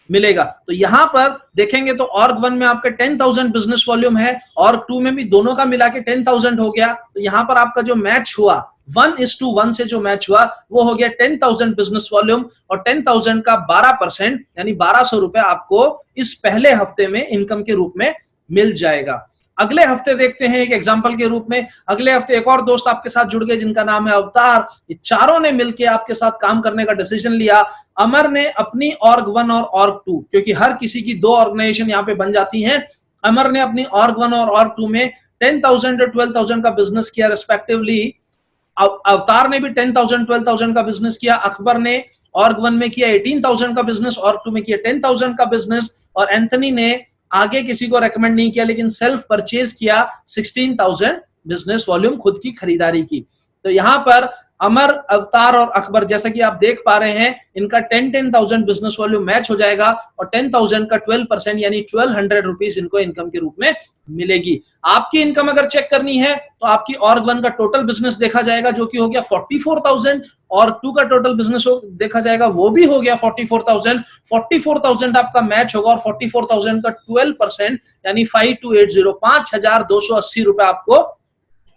मिलेगा। तो यहां पर देखेंगे तो ऑर्ग 1 में आपका 10,000 बिजनेस वॉल्यूम है, ऑर्ग 2 में भी दोनों का मिला के 10,000 हो गया। तो यहां पर आपका जो मैच हुआ 1:1 से जो मैच हुआ वो हो गया 10,000 बिजनेस वॉल्यूम, और 10,000 का 12% यानी 1,200 रुपए आपको इस पहले हफ्ते में इनकम के रूप में मिल जाएगा। अगले हफ्ते देखते हैं एक एग्जांपल के रूप में। अगले हफ्ते एक और दोस्त आपके साथ जुड़ गए जिनका नाम है अवतार। ये चारों ने मिलकर आपके साथ काम करने का डिसीजन लिया। अमर ने अपनी ऑर्ग 1 और ऑर्ग 2, क्योंकि हर किसी की 2 ऑर्गेनाइजेशन यहाँ पे बन जाती हैं, अमर ने अपनी ऑर्ग 1 और ऑर्ग 2 में 10,000 और 12,000 का बिजनेस किया रिस्पेक्टिवली। अवतार ने भी 10,000 12,000 का बिजनेस किया। अकबर ने ऑर्ग 1 में किया 18,000 का बिजनेस, ऑर्ग 2 में किया 10,000 का बिजनेस। और एंथनी ने आगे किसी को रेकमेंड नहीं किया लेकिन सेल्फ परचेज किया 16,000 बिजनेस वॉल्यूम, खुद की खरीदारी की। तो यहां पर अमर, अवतार और अकबर, जैसा कि आप देख पा रहे हैं, इनका 10,000 बिजनेस वॉल्यूम मैच हो जाएगा और 10,000 का 12% यानी 1200 रुपीज इनको इनकम के रूप में मिलेगी। आपकी इनकम अगर चेक करनी है तो आपकी org1 का टोटल बिजनेस देखा जाएगा जो कि हो गया 44,000, और 2 का टोटल बिजनेस देखा जाएगा वो भी हो गया 44,000। 44,000 आपका मैच होगा और 44,000 का 12% यानी 5280, 5,280 रुपए आपको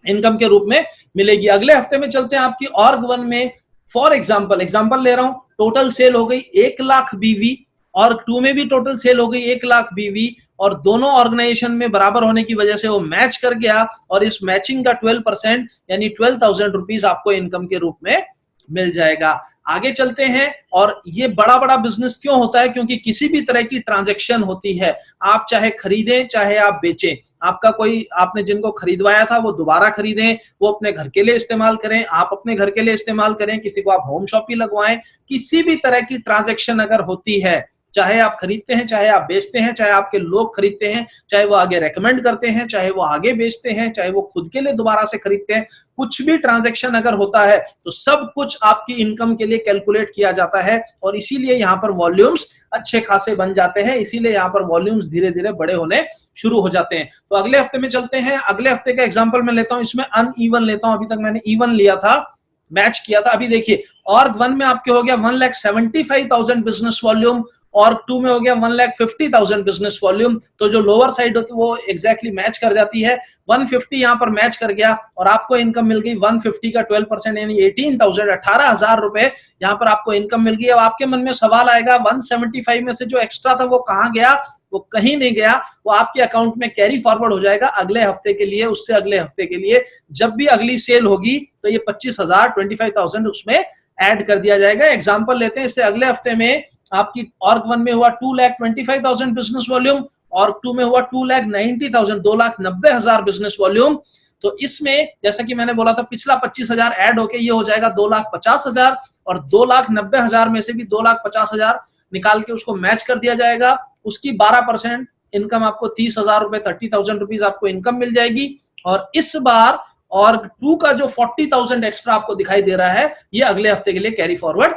इनकम के रूप में मिलेगी। अगले हफ्ते में चलते हैं आपकी org1 में। फॉर एग्जांपल ले रहा हूं, टोटल सेल हो गई 1 लाख बीवी, org2 में भी टोटल सेल हो गई 1 लाख बीवी, और दोनों ऑर्गेनाइजेशन में बराबर होने की वजह से वो मैच कर गया और इस मैचिंग का 12% यानी 12,000 रुपीज आपको इनकम के रूप में मिल जाएगा। आगे चलते हैं। और ये बड़ा बड़ा बिजनेस क्यों होता है? क्योंकि किसी भी तरह की ट्रांजैक्शन होती है, आप चाहे खरीदें चाहे आप बेचें, आपका कोई, आपने जिनको खरीदवाया था वो दोबारा खरीदें, वो अपने घर के लिए इस्तेमाल करें, आप अपने घर के लिए इस्तेमाल करें, किसी को आप होम शॉप ही लगवाएं, किसी भी तरह की ट्रांजैक्शन अगर होती है, चाहे आप खरीदते हैं चाहे आप बेचते हैं, चाहे आपके लोग खरीदते हैं, चाहे वो आगे रेकमेंड करते हैं, चाहे वो आगे बेचते हैं, चाहे वो खुद के लिए दोबारा से खरीदते हैं, कुछ भी ट्रांजैक्शन अगर होता है तो सब कुछ आपकी इनकम के लिए कैलकुलेट किया जाता है और इसीलिए यहाँ पर वॉल्यूम्स अच्छे खासे बन जाते हैं, इसीलिए यहाँ पर वॉल्यूम्स धीरे धीरे बड़े होने शुरू हो जाते हैं। तो अगले हफ्ते में चलते हैं। अगले हफ्ते का एग्जाम्पल मैं लेता हूं, इसमें अनइवन लेता हूं, अभी तक मैंने इवन लिया था, मैच किया था। अभी देखिए org1 में आपके हो गया 1,75,000 बिजनेस वॉल्यूम, org2 में हो गया 1,50,000 बिजनेस वॉल्यूम। तो जो लोअर साइड होती है वो एग्जैक्टली मैच कर जाती है, 150 यहाँ पर मैच कर गया और आपको इनकम मिल गई 150 का 12% यानी 18,000, 18,000 रुपए यहाँ पर आपको इनकम मिल गई। अब आपके मन में सवाल आएगा 175 में से जो एक्स्ट्रा था वो कहाँ गया? वो कहीं नहीं गया, वो आपके अकाउंट में कैरी फॉरवर्ड हो जाएगा अगले हफ्ते के लिए, उससे अगले हफ्ते के लिए। जब भी अगली सेल होगी तो ये 25,000, 25,000 उसमें ऐड कर दिया जाएगा। एग्जांपल लेते हैं, इससे अगले हफ्ते में आपकी org1 में हुआ 2,25,000 बिजनेस वॉल्यूम, org2 में हुआ 2,90,000, 2,90,000 बिजनेस वॉल्यूम। तो इसमें जैसा कि मैंने बोला था पिछला 25,000 ऐड होके ये हो जाएगा 2,50,000 और 2,90,000 में से भी 2,50,000 निकाल के उसको मैच कर दिया जाएगा। उसकी 12% इनकम आपको 30,000 रुपए, 30,000 रुपीज आपको इनकम मिल जाएगी। और इस बार org2 का जो 40,000 एक्स्ट्रा आपको दिखाई दे रहा है ये अगले हफ्ते के लिए कैरी फॉरवर्ड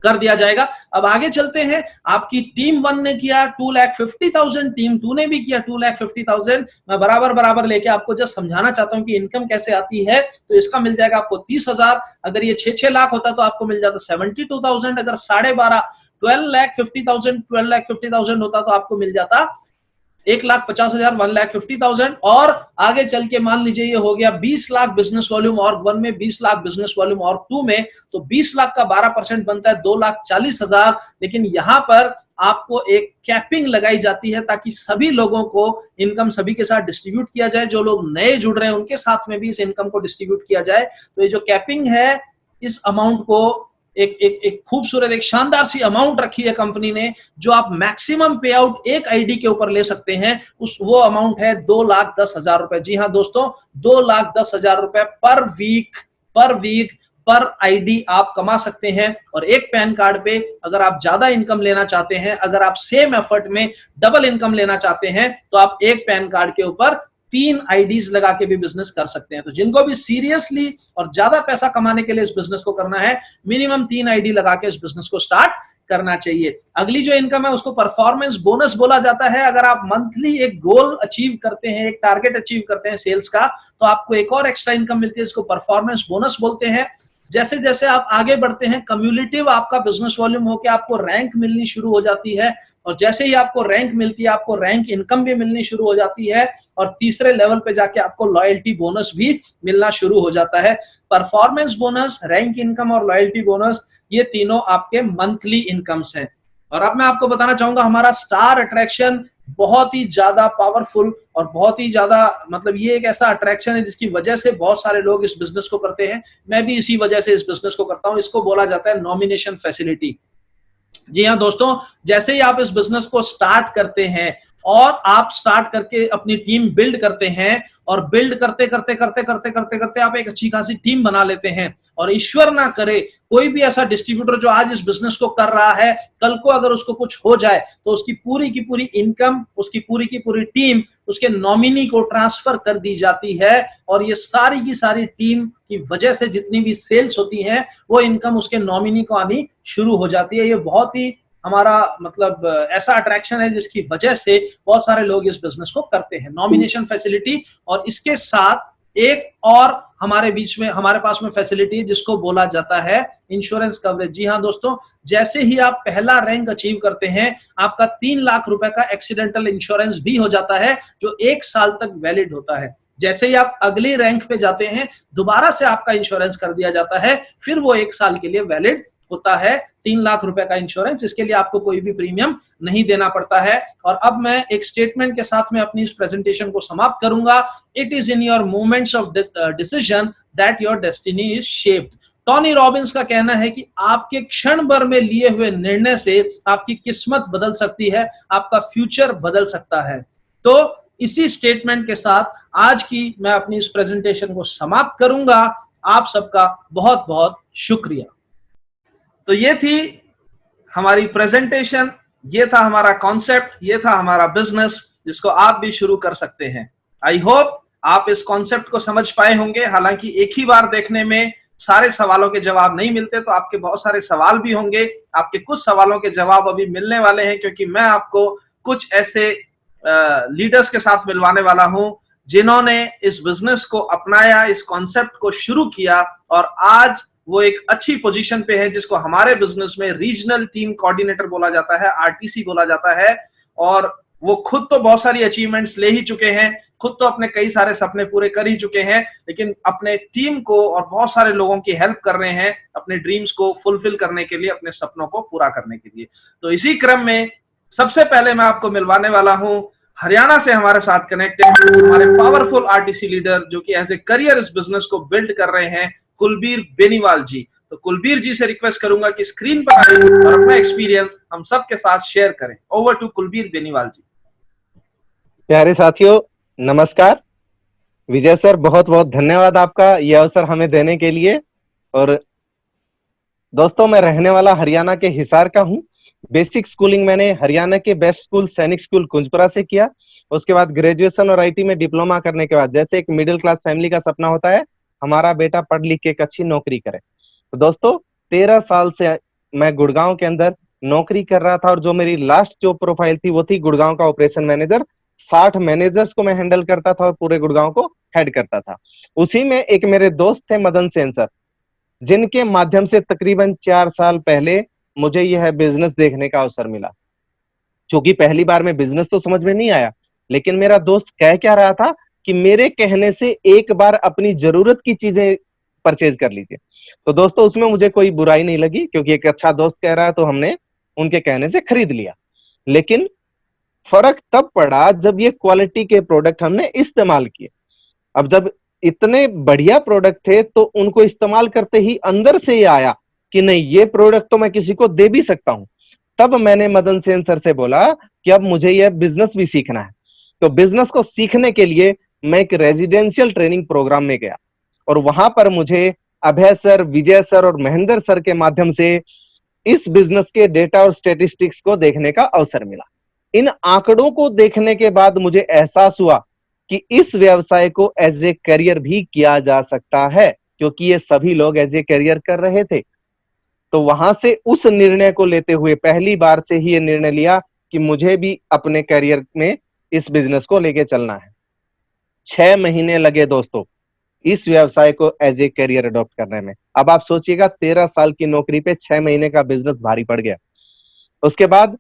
कर दिया जाएगा। अब आगे चलते हैं। आपकी टीम 1 ने किया 2,50,000, टीम 2 ने भी किया 2,50,000। मैं बराबर लेके आपको जस्ट समझाना चाहता हूं कि इनकम कैसे आती है। तो इसका मिल जाएगा आपको 30,000। अगर ये 6 लाख होता तो आपको मिल जाता 72,000। अगर 12.5 12,50,000 होता तो आपको मिल जाता 1,50,000, 1,50,000। और आगे चल के मान लीजिए ये हो गया 20 लाख बिजनेस वॉल्यूम org1 में, 20 लाख बिजनेस वॉल्यूम org2 में, तो 20 लाख का 12% बनता है 2,40,000। लेकिन यहां पर आपको एक कैपिंग लगाई जाती है ताकि सभी लोगों को इनकम सभी के साथ डिस्ट्रीब्यूट किया जाए। जो लोग नए जुड़ रहे हैं उनके साथ में भी इस इनकम को डिस्ट्रीब्यूट किया जाए। तो ये जो कैपिंग है, इस अमाउंट को एक खूबसूरत, एक शानदार सी अमाउंट रखी है कंपनी ने, जो आप मैक्सिमम पे आउट एक आईडी के ऊपर ले सकते हैं। वो अमाउंट है 2,10,000 रुपए। जी हाँ दोस्तों, 2,10,000 रुपए पर वीक पर आईडी आप कमा सकते हैं। और एक पैन कार्ड पे अगर आप ज्यादा इनकम लेना चाहते हैं, अगर आप सेम एफर्ट में डबल इनकम लेना चाहते हैं, तो आप एक पैन कार्ड के ऊपर 3 आईडीज लगा के भी बिजनेस कर सकते हैं। तो जिनको भी सीरियसली और ज्यादा पैसा कमाने के लिए इस बिजनेस को करना है, मिनिमम 3 आईडी लगा के इस बिजनेस को स्टार्ट करना चाहिए। अगली जो इनकम है उसको परफॉर्मेंस बोनस बोला जाता है। अगर आप मंथली एक गोल अचीव करते हैं, एक टारगेट अचीव करते हैं सेल्स का, तो आपको एक और एक्स्ट्रा इनकम मिलती है, इसको परफॉर्मेंस बोनस बोलते हैं। जैसे जैसे आप आगे बढ़ते हैं, कम्युलेटिव आपका बिजनेस वॉल्यूम होकर आपको रैंक मिलनी शुरू हो जाती है, और जैसे ही आपको रैंक मिलती है आपको रैंक इनकम भी मिलनी शुरू हो जाती है, और तीसरे लेवल पे जाके आपको लॉयल्टी बोनस भी मिलना शुरू हो जाता है। परफॉर्मेंस बोनस, रैंक इनकम और लॉयल्टी बोनस, ये तीनों आपके मंथली इनकम्स हैं। और अब मैं आपको बताना चाहूंगा, हमारा स्टार अट्रैक्शन बहुत ही ज्यादा पावरफुल और बहुत ही ज्यादा, मतलब ये एक ऐसा अट्रैक्शन है जिसकी वजह से बहुत सारे लोग इस बिजनेस को करते हैं। मैं भी इसी वजह से इस बिजनेस को करता हूं। इसको बोला जाता है नॉमिनेशन फैसिलिटी। जी हाँ दोस्तों, जैसे ही आप इस बिजनेस को स्टार्ट करते हैं और आप स्टार्ट करके अपनी टीम बिल्ड करते हैं, और बिल्ड करते करते करते करते करते करते आप एक अच्छी खासी टीम बना लेते हैं, और ईश्वर ना करे कोई भी ऐसा डिस्ट्रीब्यूटर जो आज इस बिजनेस को कर रहा है, कल को अगर उसको कुछ हो जाए तो उसकी पूरी की पूरी इनकम, उसकी पूरी की पूरी टीम उसके नॉमिनी को ट्रांसफर कर दी जाती है, और ये सारी की सारी टीम की वजह से जितनी भी सेल्स होती है वो इनकम उसके नॉमिनी को आनी शुरू हो जाती है। ये बहुत ही हमारा मतलब ऐसा अट्रैक्शन है जिसकी वजह से बहुत सारे लोग इस बिजनेस को करते हैं, नॉमिनेशन फैसिलिटी। और इसके साथ एक और हमारे बीच में हमारे पास में फैसिलिटी है जिसको बोला जाता है इंश्योरेंस कवरेज। जी हाँ दोस्तों, जैसे ही आप पहला रैंक अचीव करते हैं, आपका 3 लाख रुपए का एक्सीडेंटल इंश्योरेंस भी हो जाता है जो 1 साल तक वैलिड होता है। जैसे ही आप अगली रैंक पे जाते हैं, दोबारा से आपका इंश्योरेंस कर दिया जाता है, फिर वो 1 साल के लिए वैलिड होता है। 3 लाख रुपए का इंश्योरेंस, इसके लिए आपको कोई भी प्रीमियम नहीं देना पड़ता है। और अब मैं एक स्टेटमेंट के साथ में अपनी इस प्रेजेंटेशन को समाप्त करूंगा। It is in your moments of decision that your destiny is shaped. Tony Robbins का कहना है कि आपके क्षण भर में लिए हुए निर्णय से आपकी किस्मत बदल सकती है, आपका फ्यूचर बदल सकता है। तो इसी स्टेटमेंट के साथ आज की मैं अपनी इस प्रेजेंटेशन को समाप्त करूंगा। आप सबका बहुत बहुत शुक्रिया। तो ये थी हमारी प्रेजेंटेशन, ये था हमारा कॉन्सेप्ट, ये था हमारा बिजनेस जिसको आप भी शुरू कर सकते हैं। आई होप आप इस कॉन्सेप्ट को समझ पाए होंगे। हालांकि एक ही बार देखने में सारे सवालों के जवाब नहीं मिलते, तो आपके बहुत सारे सवाल भी होंगे। आपके कुछ सवालों के जवाब अभी मिलने वाले हैं, क्योंकि मैं आपको कुछ ऐसे लीडर्स के साथ मिलवाने वाला हूं जिन्होंने इस बिजनेस को अपनाया, इस कॉन्सेप्ट को शुरू किया, और आज वो एक अच्छी पोजीशन पे है जिसको हमारे बिजनेस में रीजनल टीम कोऑर्डिनेटर बोला जाता है, आरटीसी बोला जाता है। और वो खुद तो बहुत सारी अचीवमेंट्स ले ही चुके हैं, खुद तो अपने कई सारे सपने पूरे कर ही चुके हैं, लेकिन अपने टीम को और बहुत सारे लोगों की हेल्प कर रहे हैं अपने ड्रीम्स को फुलफिल करने के लिए, अपने सपनों को पूरा करने के लिए। तो इसी क्रम में सबसे पहले मैं आपको मिलवाने वाला हूं हरियाणा से हमारे साथ कनेक्टेड हमारे पावरफुल आरटीसी लीडर जो कि एज ए करियर इस बिजनेस को बिल्ड कर रहे हैं, कुलबीर बेनीवाल जी। तो कुलबीर जी से रिक्वेस्ट करूंगा कि स्क्रीन पर आए और अपना एक्सपीरियंस हम सब के साथ शेयर करें। ओवर टू कुलबीर बेनीवाल जी। प्यारे साथियों, नमस्कार। विजय सर, बहुत बहुत धन्यवाद आपका ये अवसर हमें देने के लिए। और दोस्तों, मैं रहने वाला हरियाणा के हिसार का हूँ। बेसिक स्कूलिंग मैंने हरियाणा के बेस्ट स्कूल सैनिक स्कूल कुंजपुरा से किया। उसके बाद ग्रेजुएशन और आईटी में डिप्लोमा करने के बाद, जैसे एक मिडिल क्लास फैमिली का सपना होता है हमारा बेटा पढ़ लिख के एक अच्छी नौकरी करे, तो दोस्तों 13 साल से मैं गुड़गांव के अंदर नौकरी कर रहा था। और जो मेरी लास्ट जॉब प्रोफाइल थी वो थी गुड़गांव का ऑपरेशन मैनेजर। 60 मैनेजर्स को मैं हैंडल करता था और पूरे गुड़गांव को हेड करता था। उसी में एक मेरे दोस्त थे मदन सेन सर, जिनके माध्यम से तकरीबन 4 साल पहले मुझे यह बिजनेस देखने का अवसर मिला। क्योंकि पहली बार में बिजनेस तो समझ में नहीं आया, लेकिन मेरा दोस्त कह क्या रहा था कि मेरे कहने से एक बार अपनी जरूरत की चीजें परचेज कर लीजिए। तो दोस्तों, उसमें मुझे कोई बुराई नहीं लगी, क्योंकि एक अच्छा दोस्त कह रहा है तो हमने उनके कहने से खरीद लिया। लेकिन फर्क तब पड़ा जब ये क्वालिटी के प्रोडक्ट हमने इस्तेमाल किए। अब जब इतने बढ़िया प्रोडक्ट थे तो उनको इस्तेमाल करते ही अंदर से ये आया कि नहीं, ये प्रोडक्ट तो मैं किसी को दे भी सकता हूं। तब मैंने मदन सेन सर से बोला कि अब मुझे यह बिजनेस भी सीखना है। तो बिजनेस को सीखने के लिए मैं एक रेजिडेंशियल ट्रेनिंग प्रोग्राम में गया, और वहां पर मुझे अभय सर, विजय सर और महेंद्र सर के माध्यम से इस बिजनेस के डेटा और स्टेटिस्टिक्स को देखने का अवसर मिला। इन आंकड़ों को देखने के बाद मुझे एहसास हुआ कि इस व्यवसाय को एज ए करियर भी किया जा सकता है, क्योंकि ये सभी लोग एज ए करियर कर रहे थे। तो वहां से उस निर्णय को लेते हुए पहली बार से ही ये निर्णय लिया कि मुझे भी अपने करियर में इस बिजनेस को लेके चलना है। 6 महीने लगे दोस्तों इस व्यवसाय को एज ए करियर अडॉप्ट करने में। अब आप सोचिएगा, 13 साल की नौकरी पे 6 महीने का बिजनेस भारी पड़ गया। उसके बाद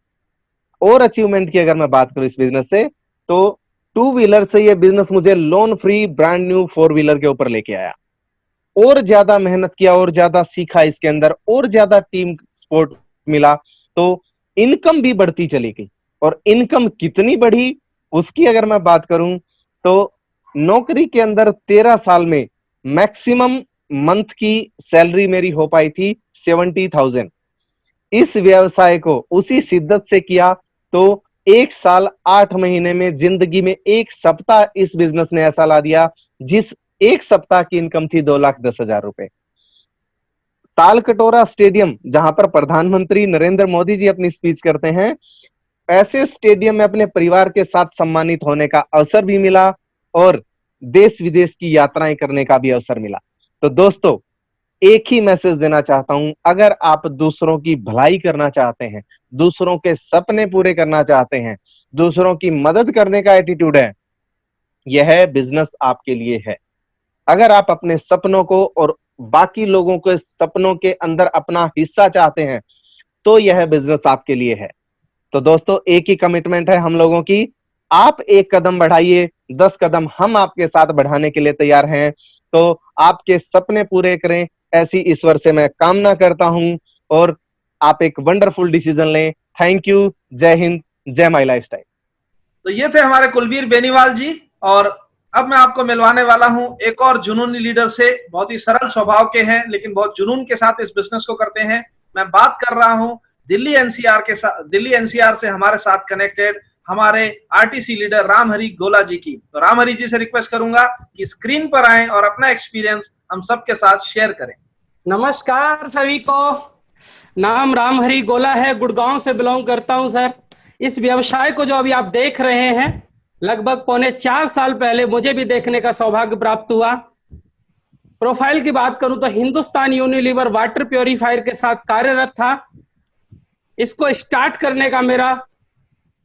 और अचीवमेंट की अगर मैं बात करूं इस बिजनेस से, तो 2 व्हीलर से ये बिजनेस मुझे loan free brand new 4 wheeler के ऊपर लेके आया। और ज्यादा मेहनत किया और ज्यादा सीखा इसके अंदर, और ज्यादा टीम सपोर्ट मिला, तो इनकम भी बढ़ती चली गई। और इनकम कितनी बढ़ी उसकी अगर मैं बात करूं तो नौकरी के अंदर 13 साल में मैक्सिमम मंथ की सैलरी मेरी हो पाई थी 70,000। इस व्यवसाय को उसी शिद्दत से किया तो 1 साल 8 महीने में जिंदगी में 1 सप्ताह इस बिजनेस ने ऐसा ला दिया जिस 1 सप्ताह की इनकम थी 2,10,000 रुपए। तालकटोरा स्टेडियम, जहां पर प्रधानमंत्री नरेंद्र मोदी जी अपनी स्पीच करते हैं, ऐसे स्टेडियम में अपने परिवार के साथ सम्मानित होने का अवसर भी मिला और देश विदेश की यात्राएं करने का भी अवसर मिला। तो दोस्तों, एक ही मैसेज देना चाहता हूं, अगर आप दूसरों की भलाई करना चाहते हैं, दूसरों के सपने पूरे करना चाहते हैं, दूसरों की मदद करने का एटीट्यूड है, यह बिजनेस आपके लिए है। अगर आप अपने सपनों को और बाकी लोगों के सपनों के अंदर अपना हिस्सा चाहते हैं, तो यह बिजनेस आपके लिए है। तो दोस्तों, एक ही कमिटमेंट है हम लोगों की, आप एक कदम बढ़ाइए, 10 कदम हम आपके साथ बढ़ाने के लिए तैयार हैं। तो आपके सपने पूरे करें, ऐसी ईश्वर से मैं कामना करता हूं और आप एक वंडरफुल डिसीजन लें। Thank you. जय हिंद, जय माई लाइफस्टाइल। तो ये थे हमारे कुलवीर बेनीवाल जी, और अब मैं आपको मिलवाने वाला हूं एक और जुनूनी लीडर से। बहुत ही सरल स्वभाव के हैं, लेकिन बहुत जुनून के साथ इस बिजनेस को करते हैं। मैं बात कर रहा हूं दिल्ली एनसीआर से हमारे साथ कनेक्टेड हमारे आरटीसी लीडर रामहरि गोला जी की। तो रामहरि जी से रिक्वेस्ट करूंगा कि स्क्रीन पर आएं और अपना एक्सपीरियंस हम सबके साथ शेयर करें। नमस्कार सभी को। नाम रामहरि गोला है, गुड़गांव से बिलोंग करता हूं सर। इस व्यवसाय को जो अभी आप देख रहे हैं, लगभग 3.25 साल पहले मुझे भी देखने का सौभाग्य प्राप्त हुआ। प्रोफाइल की बात करूं तो हिंदुस्तान यूनिलीवर वाटर प्योरीफायर के साथ कार्यरत था। इसको स्टार्ट करने का मेरा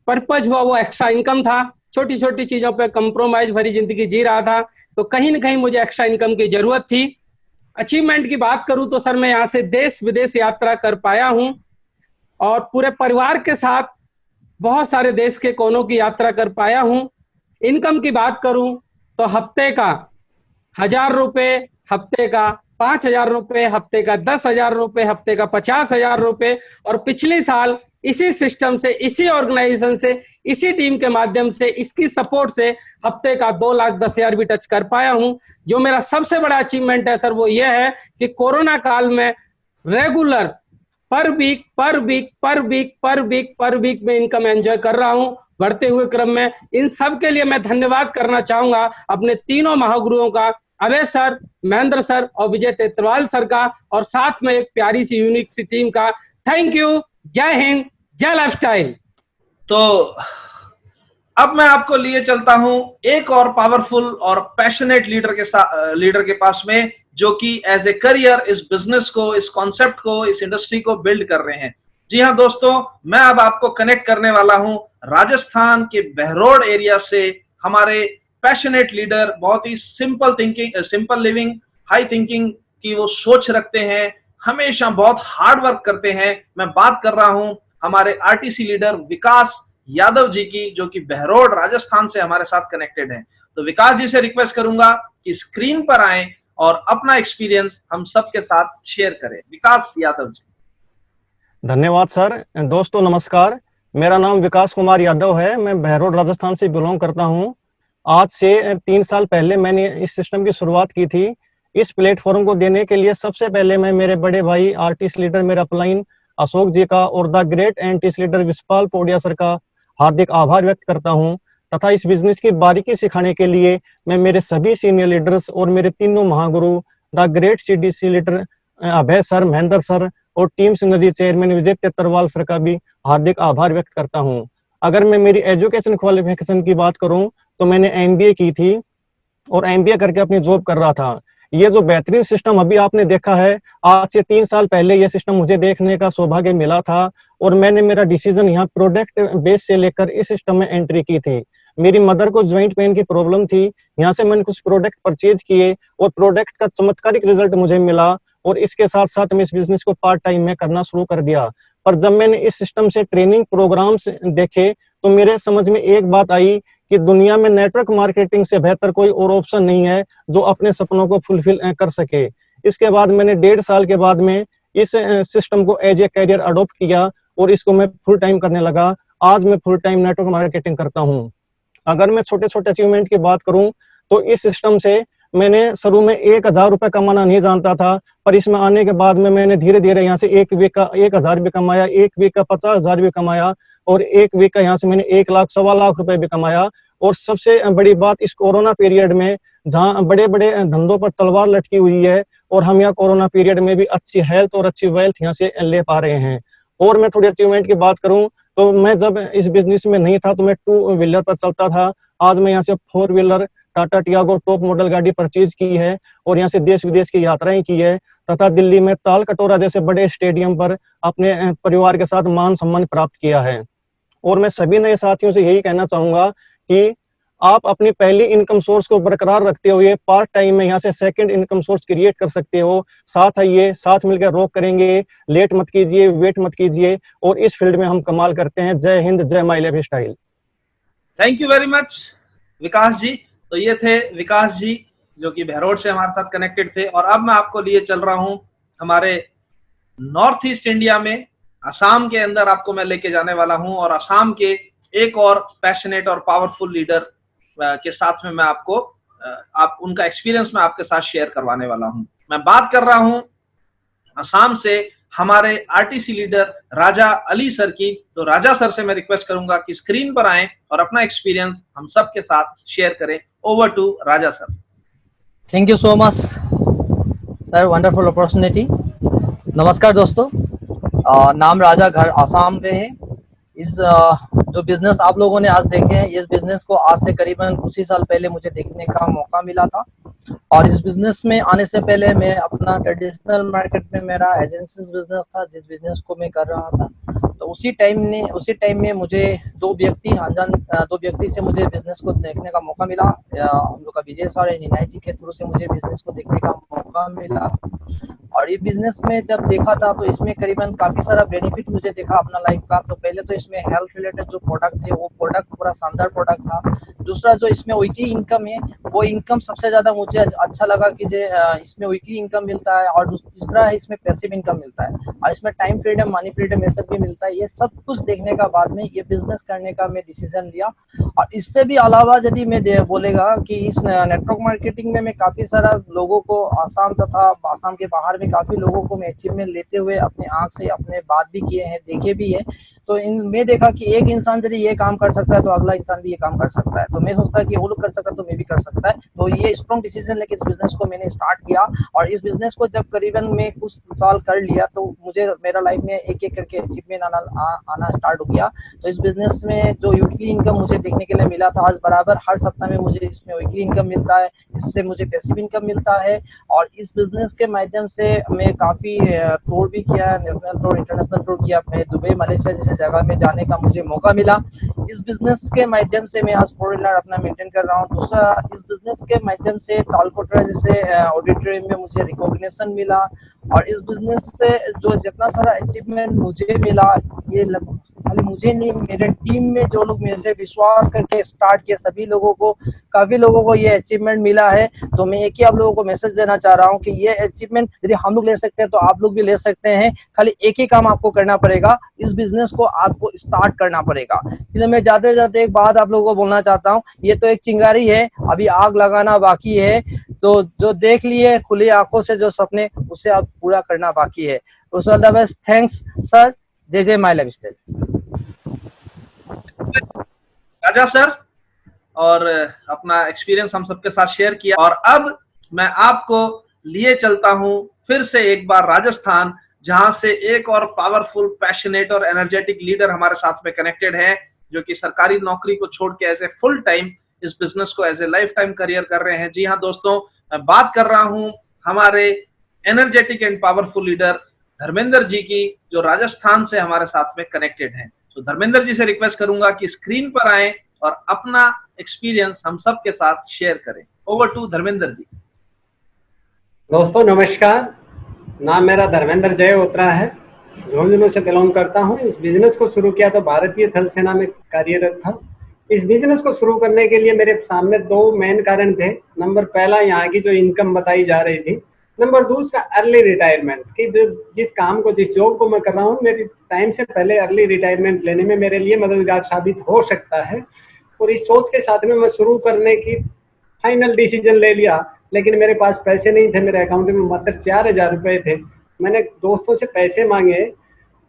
पर्पज हुआ वो एक्स्ट्रा इनकम था। छोटी छोटी चीजों पे कंप्रोमाइज भरी जिंदगी जी रहा था, तो कहीं ना कहीं मुझे एक्स्ट्रा इनकम की जरूरत थी। अचीवमेंट की बात करूं तो सर, मैं यहाँ से देश विदेश यात्रा कर पाया हूं और पूरे परिवार के साथ बहुत सारे देश के कोनों की यात्रा कर पाया हूं। इनकम की बात करूं तो हफ्ते का 1,000 रुपए, हफ्ते का 5,000 रुपए, हफ्ते का 10,000 रुपए, हफ्ते का 50,000 रुपए, और पिछले साल इसी सिस्टम से, इसी ऑर्गेनाइजेशन से, इसी टीम के माध्यम से, इसकी सपोर्ट से हफ्ते का 2,10,000 भी टच कर पाया हूं। जो मेरा सबसे बड़ा अचीवमेंट है सर, वो ये है कि कोरोना काल में रेगुलर पर वीक में इनकम एंजॉय कर रहा हूं बढ़ते हुए क्रम में। इन सब के लिए मैं धन्यवाद करना चाहूंगा अपने तीनों महागुरुओं का, अभय सर, महेंद्र सर और विजय तेतरवाल सर का, और साथ में एक प्यारी सी यूनिक सी टीम का। Thank you. जय हिंद, जय लाइफस्टाइल। तो अब मैं आपको लिए चलता हूं एक और पावरफुल और पैशनेट लीडर के पास में, जो कि एज ए करियर इस बिजनेस को, इस कॉन्सेप्ट को, इस इंडस्ट्री को बिल्ड कर रहे हैं। जी हाँ दोस्तों, मैं अब आपको कनेक्ट करने वाला हूं राजस्थान के बहरोड एरिया से हमारे पैशनेट लीडर। बहुत ही simple thinking, simple living, high thinking की वो सोच रखते हैं, हमेशा बहुत हार्ड वर्क करते हैं। मैं बात कर रहा हूं हमारे आरटीसी लीडर विकास यादव जी की, जो कि बहरोड राजस्थान से हमारे साथ कनेक्टेड हैं। तो विकास जी से रिक्वेस्ट करूंगा कि स्क्रीन पर आएं और अपना एक्सपीरियंस हम सबके साथ शेयर करें। विकास यादव जी। धन्यवाद सर। दोस्तों नमस्कार, मेरा नाम विकास कुमार यादव है। मैं बहरोड राजस्थान से बिलोंग करता हूं। आज से 3 साल पहले मैंने इस सिस्टम की शुरुआत की थी। इस प्लेटफॉर्म को देने के लिए सबसे पहले मैं मेरे बड़े भाई आर्टिस्ट लीडर मेरा अपलाइन अशोक जी का और द ग्रेट एंटिस्ट लीडर विशपाल पोडिया सर का हार्दिक आभार व्यक्त करता हूं, तथा इस बिजनेस की बारीकी सिखाने के लिए मैं मेरे सभी सीनियर लीडर्स और मेरे तीनों महागुरु the great CDC leader Abhay sir, Mahendra sir और team synergy chairman Vijay Tetarwal sir का भी हार्दिक आभार व्यक्त करता हूं। अगर मैं मेरी एजुकेशन क्वालिफिकेशन की बात करूं तो मैंने एमबीए की थी और एमबीए करके अपनी जॉब कर रहा था। ये जो बेहतरीन सिस्टम अभी आपने देखा है, आज से 3 साल पहले ये सिस्टम मुझे देखने का सौभाग्य मिला था और मैंने मेरा डिसीजन यहाँ प्रोडक्ट बेस से लेकर इस सिस्टम में एंट्री की थी। मेरी मदर को ज्वाइंट पेन की प्रॉब्लम थी, यहाँ से मैंने कुछ प्रोडक्ट परचेज किए और प्रोडक्ट का चमत्कारिक रिजल्ट मुझे मिला, और इसके साथ साथ मैं इस बिजनेस को पार्ट टाइम में करना शुरू कर दिया। पर जब मैंने इस सिस्टम से ट्रेनिंग प्रोग्राम्स देखे तो मेरे समझ में एक बात आई कि दुनिया में नेटवर्क मार्केटिंग से बेहतर कोई और ऑप्शन नहीं है जो अपने सपनों को फुलफिल कर सके। इसके बाद मैंने 1.5 साल के बाद में इस सिस्टम को एज ए कैरियर अडॉप्ट किया और इसको मैं फुल टाइम करने लगा। आज मैं फुल टाइम नेटवर्क मार्केटिंग करता हूँ। अगर मैं छोटे छोटे अचीवमेंट की बात करूं तो इस सिस्टम से मैंने शुरू में 1,000 रुपए कमाना नहीं जानता था, पर इसमें आने के बाद में मैंने धीरे धीरे यहाँ से 1 वीक का 1,000 भी कमाया, 1 वीक का 50,000 भी कमाया, और एक वीक का यहाँ से मैंने 1 लाख 1.25 लाख रुपए भी कमाया। और सबसे बड़ी बात, इस कोरोना पीरियड में जहाँ बड़े बड़े धंधों पर तलवार लटकी हुई है, और हम यहाँ कोरोना पीरियड में भी अच्छी हेल्थ और अच्छी वेल्थ यहाँ से ले पा रहे हैं। और मैं थोड़ी अचीवमेंट की बात करूं तो मैं जब इस बिजनेस में नहीं था तो मैं 2 व्हीलर पर चलता था। आज मैं यहाँ से 4 wheeler Tata Tiago top model गाड़ी परचेज की है और यहाँ से देश विदेश की यात्राएं की है, तथा दिल्ली में ताल कटोरा जैसे बड़े स्टेडियम पर अपने परिवार के साथ मान सम्मान प्राप्त किया है। और मैं सभी नए साथियों से यही कहना चाहूंगा कि आप अपनी पहली इनकम सोर्स को बरकरार रखते हुए पार्ट टाइम में यहाँ से सेकंड इनकम सोर्स क्रिएट कर सकते हो। साथ आइए, साथ मिलकर रॉक करेंगे, लेट मत कीजिए, वेट मत कीजिए, और इस फील्ड में हम कमाल करते हैं। जय हिंद, जय my life style. Thank you very much Vikas ji. तो ये थे विकास जी जो कि बहरोड से हमारे साथ कनेक्टेड थे। और अब मैं आपको लिए चल रहा हूं हमारे नॉर्थ ईस्ट इंडिया में, असम के अंदर आपको मैं लेके जाने वाला हूं। और असम के एक और पैशनेट और पावरफुल लीडर के साथ में मैं आपको आप उनका एक्सपीरियंस मैं आपके साथ शेयर करवाने वाला हूं। मैं बात कर रहा हूं असम से हमारे RTC leader Raja Ali sir की। तो राजा सर से मैं रिक्वेस्ट करूंगा कि स्क्रीन पर आएं और अपना एक्सपीरियंस हम सब के साथ शेयर करें। Over to Raja sir. Thank you so much sir, wonderful opportunity. नमस्कार दोस्तों, नाम राजा, घर आसाम में है। इस जो बिजनेस आप लोगों ने आज देखे हैं, इस बिजनेस को आज से करीबन कुछ ही साल पहले मुझे देखने का मौका मिला था। और इस बिजनेस में आने से पहले मैं अपना ट्रेडिशनल मार्केट में मेरा एजेंसीज बिजनेस था, जिस बिजनेस को मैं कर रहा था। तो उसी टाइम में मुझे दो व्यक्ति से मुझे बिजनेस को देखने का मौका मिला। हम लोग का विजय सर और निनाई जी के थ्रू से मुझे बिजनेस को देखने का मौका मिला। और ये बिजनेस में जब देखा था तो इसमें करीबन काफी सारा बेनिफिट मुझे देखा अपना लाइफ का। तो पहले तो इसमें हेल्थ रिलेटेड जो प्रोडक्ट थे वो प्रोडक्ट पूरा शानदार प्रोडक्ट था। दूसरा जो इसमें वीकली इनकम है वो इनकम सबसे ज्यादा मुझे अच्छा लगा कि इसमें वीकली इनकम मिलता है। और तीसरा है इसमें पैसिव इनकम मिलता है, और इसमें टाइम फ्रीडम, मनी फ्रीडम ये सब भी मिलता है। ये सब कुछ देखने का बाद में ये बिजनेस करने का मैं डिसीजन लिया। और इससे भी अलावा यदि मैं बोलेगा कि इस नेटवर्क मार्केटिंग में मैं काफी सारा लोगों को आसाम तथा आसाम के बाहर में काफी लोगों को मैं अचीवमेंट लेते हुए अपने आंख से अपने बात भी किए हैं, देखे भी है। तो मैं देखा कि एक इंसान यदि ये काम कर सकता है तो अगला इंसान भी ये काम कर सकता है। तो मैं सोचता कि वो लोग कर सकता है तो मैं भी कर सकता है। तो ये स्ट्रॉन्ग डिसीजन लेके इस बिजनेस को मैंने स्टार्ट किया। और इस बिजनेस को जब करीबन मैं कुछ साल कर लिया तो मुझे मेरा लाइफ में एक एक करके अचीवमेंट आना स्टार्ट हो गया। तो इस बिजनेस में जो वीकली इनकम मुझे देखने के लिए मिला था, आज बराबर हर सप्ताह में मुझे इसमें वीकली इनकम मिलता है, इससे मुझे पैसिव इनकम मिलता है। और इस बिजनेस के माध्यम से मैं काफी टूर भी किया, नेशनल टूर, इंटरनेशनल टूर किया। मैं दुबई, मलेशिया जैसे जगह में जाने का मुझे मौका मिला। इस बिजनेस के माध्यम से मैं आज 4 व्हीलर अपना मेंटेन कर रहा हूँ। दूसरा, इस बिजनेस के माध्यम से तालकोटरा जैसे ऑडिटोरियम में मुझे रिकॉग्निशन मिला। और इस बिजनेस से जो जितना सारा अचीवमेंट मुझे मिला, ये खाली मुझे नहीं, मेरे टीम में जो लोग मुझे विश्वास करके स्टार्ट किए सभी लोगों को, काफी लोगों को ये अचीवमेंट मिला है। तो मैं एक ही आप लोगों को मैसेज देना चाह रहा हूँ कि ये अचीवमेंट यदि हम लोग ले सकते हैं तो आप लोग भी ले सकते हैं। खाली एक ही काम आपको करना पड़ेगा, इस बिजनेस को आपको स्टार्ट करना पड़ेगा। इसलिए मैं जाते जाते एक बात आप लोगों को बोलना चाहता हूँ, ये तो एक चिंगारी है, अभी आग लगाना बाकी है। तो जो देख लिए खुली आंखों से जो सपने, उसे आप पूरा करना बाकी है। तो all the best, thanks sir, जय जय my life style. Raja sir और अपना एक्सपीरियंस हम सबके साथ शेयर किया। और अब मैं आपको लिए चलता हूं फिर से एक बार राजस्थान, जहां से एक और पावरफुल, पैशनेट और एनर्जेटिक लीडर हमारे साथ में कनेक्टेड है, जो कि सरकारी नौकरी को छोड़ के एज ए फुल टाइम इस बिजनेस को as a life time career कर रहे हैं। जी हाँ दोस्तों, मैं बात कर रहा हूं हमारे energetic and powerful leader Dharmendra ji की, जो राजस्थान से हमारे साथ में कनेक्टेड हैं। तो धर्मेंद्र जी से रिक्वेस्ट करूंगा कि स्क्रीन पर आए और अपना एक्सपीरियंस हम सब के साथ शेयर करें। Over to Dharmendra ji. दोस्तों नमस्कार, नाम मेरा धर्मेंद्र जय ओत्रा है, झुंझुनू से बिलोंग करता हूं। इस बिजनेस को शुरू किया तो भारतीय थल सेना में कार्यरत था। इस बिजनेस को शुरू करने के लिए मेरे सामने 2 मेन कारण थे। नंबर पहला, यहाँ की जो इनकम बताई जा रही थी। नंबर दूसरा, अर्ली रिटायरमेंट की जिस काम को, जिस जॉब को मैं कर रहा हूँ, मेरी टाइम से पहले अर्ली रिटायरमेंट लेने में मेरे लिए मददगार साबित हो सकता है। और इस सोच के साथ में मैं शुरू करने की फाइनल डिसीजन ले लिया। लेकिन मेरे पास पैसे नहीं थे, मेरे अकाउंट में मात्र 4000 रुपए थे। मैंने दोस्तों से पैसे मांगे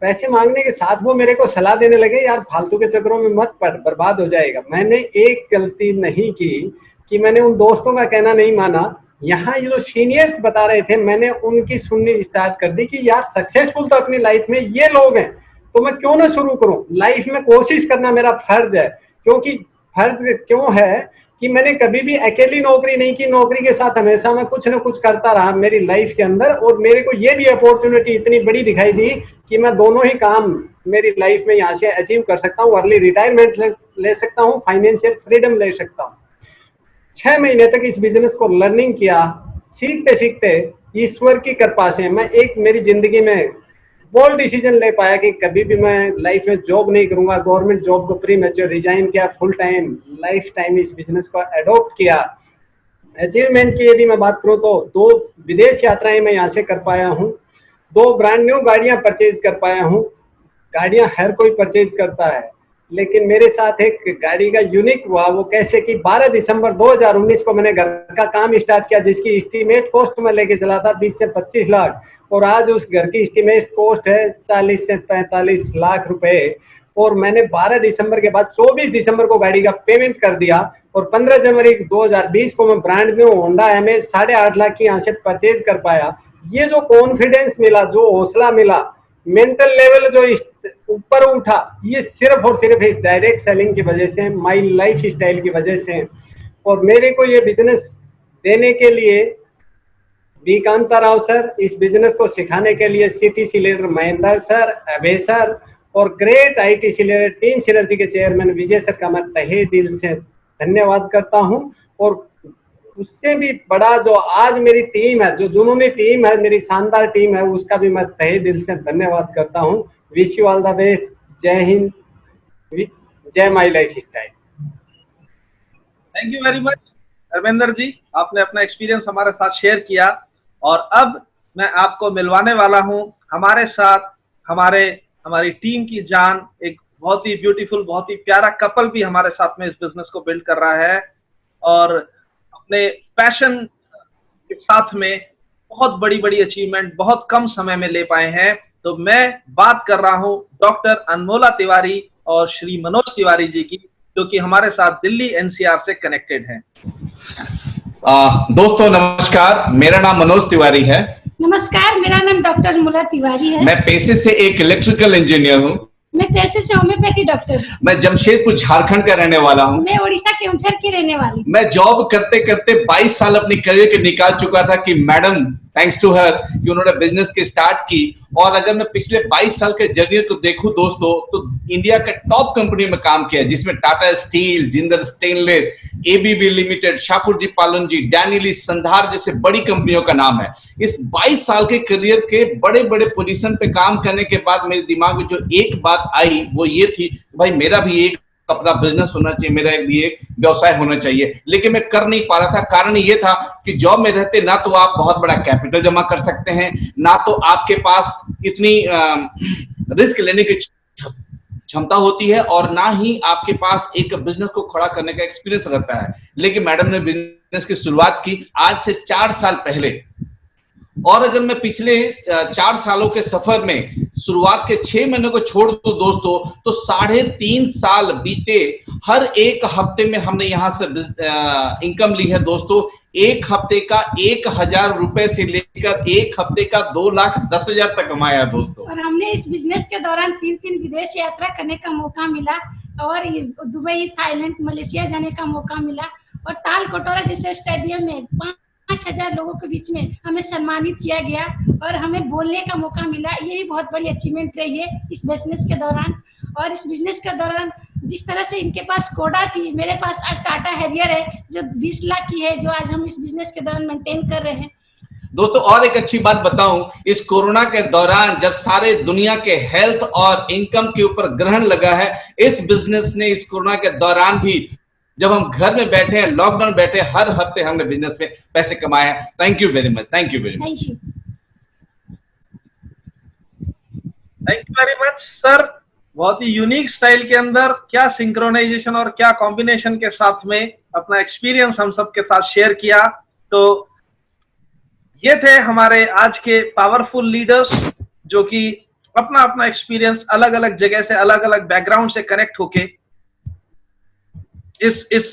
पैसे मांगने के साथ वो मेरे को सलाह देने लगे, यार फालतू के चक्करों में मत पड़, बर्बाद हो जाएगा। मैंने एक गलती नहीं की कि मैंने उन दोस्तों का कहना नहीं माना। यहाँ ये जो सीनियर्स बता रहे थे, मैंने उनकी सुननी स्टार्ट कर दी कि यार सक्सेसफुल तो अपनी लाइफ में ये लोग हैं, तो मैं क्यों ना शुरू करूं। लाइफ में कोशिश करना मेरा फर्ज है, क्योंकि फर्ज क्यों है कि मैंने कभी भी अकेली नौकरी नहीं की। नौकरी के साथ हमेशा मैं कुछ ना कुछ करता रहा मेरी लाइफ के अंदर, और मेरे को ये भी अपॉर्चुनिटी इतनी बड़ी दिखाई दी कि मैं दोनों ही काम मेरी लाइफ में यहाँ से अचीव कर सकता हूँ। अर्ली रिटायरमेंट ले सकता हूँ, फाइनेंशियल फ्रीडम ले सकता हूँ। 6 महीने तक इस बिजनेस को लर्निंग किया। सीखते सीखते ईश्वर की कृपा से मैं एक मेरी जिंदगी में बोल्ड डिसीजन ले पाया कि कभी भी मैं लाइफ में जॉब नहीं करूंगा। गवर्नमेंट जॉब को प्री मैच्योर रिजाइन किया, फुल टाइम लाइफ टाइम इस बिजनेस को अडॉप्ट किया। अचीवमेंट की यदि मैं बात करूं तो 2 विदेश यात्राएं मैं यहाँ से कर पाया हूँ, 2 ब्रांड न्यू गाड़ियां परचेज कर पाया हूँ। गाड़ियां हर कोई परचेज करता है, लेकिन मेरे साथ एक गाड़ी का यूनिक हुआ। वो कैसे कि 12 दिसंबर 2019 को मैंने घर का काम स्टार्ट किया, जिसकी एस्टीमेट कॉस्ट में लेके चला था 20 से 25 लाख, और आज उस घर की एस्टीमेट कॉस्ट है 40 से 45 लाख रुपए। और मैंने 12 दिसंबर के बाद 24 दिसंबर को गाड़ी का पेमेंट कर दिया, और 15 जनवरी 2020 को मैं brand new Honda MH 8.5 lakh की यहाँ से परचेज कर पाया। ये जो कॉन्फिडेंस मिला, जो हौसला मिला, मेंटल लेवल जो ऊपर उठा, ये सिर्फ और सिर्फ इस डायरेक्ट सेलिंग की वजह से, माई लाइफ स्टाइल की वजह से। और मेरे को ये बिजनेस देने के लिए बी कांता राव सर, इस बिजनेस को सिखाने के लिए सीटीसी लीडर महेंद्र सर, अभय सर, और great ITC leader team synergy के चेयरमैन विजय सर का मैं तहे दिल से धन्यवाद करता हूं। और उससे भी बड़ा जो आज मेरी टीम है, जो जुनूनी टीम है, मेरी शानदार टीम है, उसका भी मैं तहे दिल से धन्यवाद करता हूं। Wish you all the best. जय हिंद, जय my life style. Thank you very much Dharmendra ji, आपने अपना एक्सपीरियंस हमारे साथ शेयर किया। और अब मैं आपको मिलवाने वाला हूं हमारे साथ हमारी टीम की जान, एक बहुत ही ब्यूटीफुल, बहुत ही प्यारा कपल भी हमारे साथ में इस बिजनेस को बिल्ड कर रहा है, और अपने पैशन के साथ में बहुत बड़ी बड़ी अचीवमेंट बहुत कम समय में ले पाए हैं। तो मैं बात कर रहा हूं डॉक्टर अनमोला तिवारी और श्री मनोज तिवारी जी की, जो कि हमारे साथ दिल्ली एनसीआर से कनेक्टेड हैं। दोस्तों नमस्कार, मेरा नाम मनोज तिवारी है। नमस्कार, मेरा नाम डॉक्टर अनमोला तिवारी है। मैं पेशे से एक इलेक्ट्रिकल इंजीनियर हूँ। मैं पेशे से होम्योपैथी डॉक्टर। मैं जमशेदपुर झारखंड का रहने वाला हूँ। मैं ओडिशा के केवंझर की रहने वाली। मैं जॉब करते करते 22 साल अपनी करियर के निकाल चुका था कि मैडम थैंक्स टू हर कि उन्होंने बिजनेस की स्टार्ट की। और अगर मैं पिछले 22 साल के जर्नी को देखूं दोस्तों, तो इंडिया के टॉप कंपनी में काम किया, जिसमें Tata steel, Jindal stainless, ABB limited, Shakur ji Palan ji, डैनियली, संधार जैसे बड़ी कंपनियों का नाम है। इस 22 साल के करियर के बड़े बड़े पोजीशन पे काम करने के बाद मेरे दिमाग में जो एक बात आई वो ये थी, भाई मेरा भी एक अपना बिजनेस होना चाहिए, मेरा भी एक व्यवसाय होना चाहिए। लेकिन मैं कर नहीं पा रहा था। कारण ये था कि जॉब में रहते ना तो आप बहुत बड़ा कैपिटल जमा कर सकते हैं, ना तो आपके पास इतनी रिस्क लेने की क्षमता होती है, और ना ही आपके पास एक बिजनेस को खड़ा करने का एक्सपीरियंस रहता है। लेकिन मैडम ने बिजनेस की शुरुआत की आज से 4 साल पहले। और अगर मैं पिछले 4 सालों के सफर में शुरुआत के 6 महीने को छोड़ दूं दोस्तों, तो 3.5 साल बीते। हर एक हफ्ते में हमने यहाँ से इनकम ली है दोस्तों। एक हफ्ते का 1000 रुपए से लेकर एक हफ्ते का 2,10,000 तक कमाया दोस्तों। और हमने इस बिजनेस के दौरान 3 विदेश यात्रा करने का मौका मिला, और दुबई, थाईलैंड, मलेशिया जाने का मौका मिला, और ताल कटोरा जैसे स्टेडियम में 5,000 लोगों के बीच में हमें सम्मानित किया गया, और हमें बोलने का मौका मिला। ये भी बहुत बड़ी अचीवमेंट रही है इस बिजनेस के दौरान। और इस बिजनेस के दौरान जिस तरह से इनके पास कोडा थी, मेरे पास आज टाटा हैरियर है जो 20 लाख की है, जो आज हम इस बिजनेस के दौरान मेंटेन कर रहे हैं। दोस्तों और एक अच्छी बात बताऊं, इस कोरोना के दौरान जब सारे दुनिया के हेल्थ और इनकम के ऊपर ग्रहण लगा है, इस बिजनेस ने इस कोरोना के दौरान भी, जब हम घर में बैठे हैं, लॉकडाउन बैठे, हर हफ्ते हमने बिजनेस में पैसे कमाए हैं। Thank you very much, thank you very much, thank you very much sir. बहुत ही यूनिक स्टाइल के अंदर क्या सिंक्रोनाइजेशन और क्या कॉम्बिनेशन के साथ में अपना एक्सपीरियंस हम सबके साथ शेयर किया। तो ये थे हमारे आज के पावरफुल लीडर्स, जो कि अपना अपना एक्सपीरियंस अलग अलग जगह से, अलग अलग बैकग्राउंड से कनेक्ट होके इस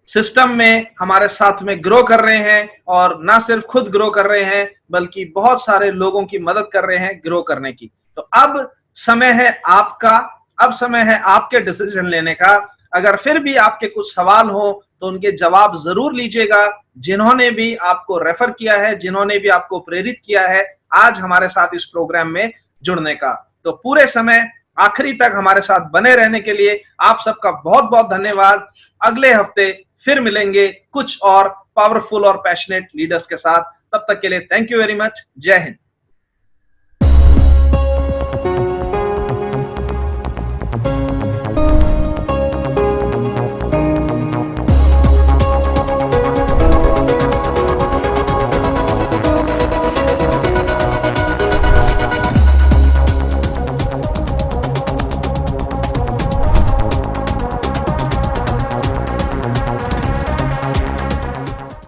सिस्टम में हमारे साथ में ग्रो कर रहे हैं, और ना सिर्फ खुद ग्रो कर रहे हैं बल्कि बहुत सारे लोगों की मदद कर रहे हैं ग्रो करने की। तो अब समय है आपका, अब समय है आपके डिसीजन लेने का। अगर फिर भी आपके कुछ सवाल हो तो उनके जवाब जरूर लीजिएगा। जिन्होंने भी आपको रेफर किया है, जिन्होंने भी आपको प्रेरित किया है आज हमारे साथ इस प्रोग्राम में जुड़ने का, तो पूरे समय आखिरी तक हमारे साथ बने रहने के लिए आप सबका बहुत बहुत धन्यवाद। अगले हफ्ते फिर मिलेंगे कुछ और पावरफुल और पैशनेट लीडर्स के साथ। तब तक के लिए थैंक यू वेरी मच। जय हिंद।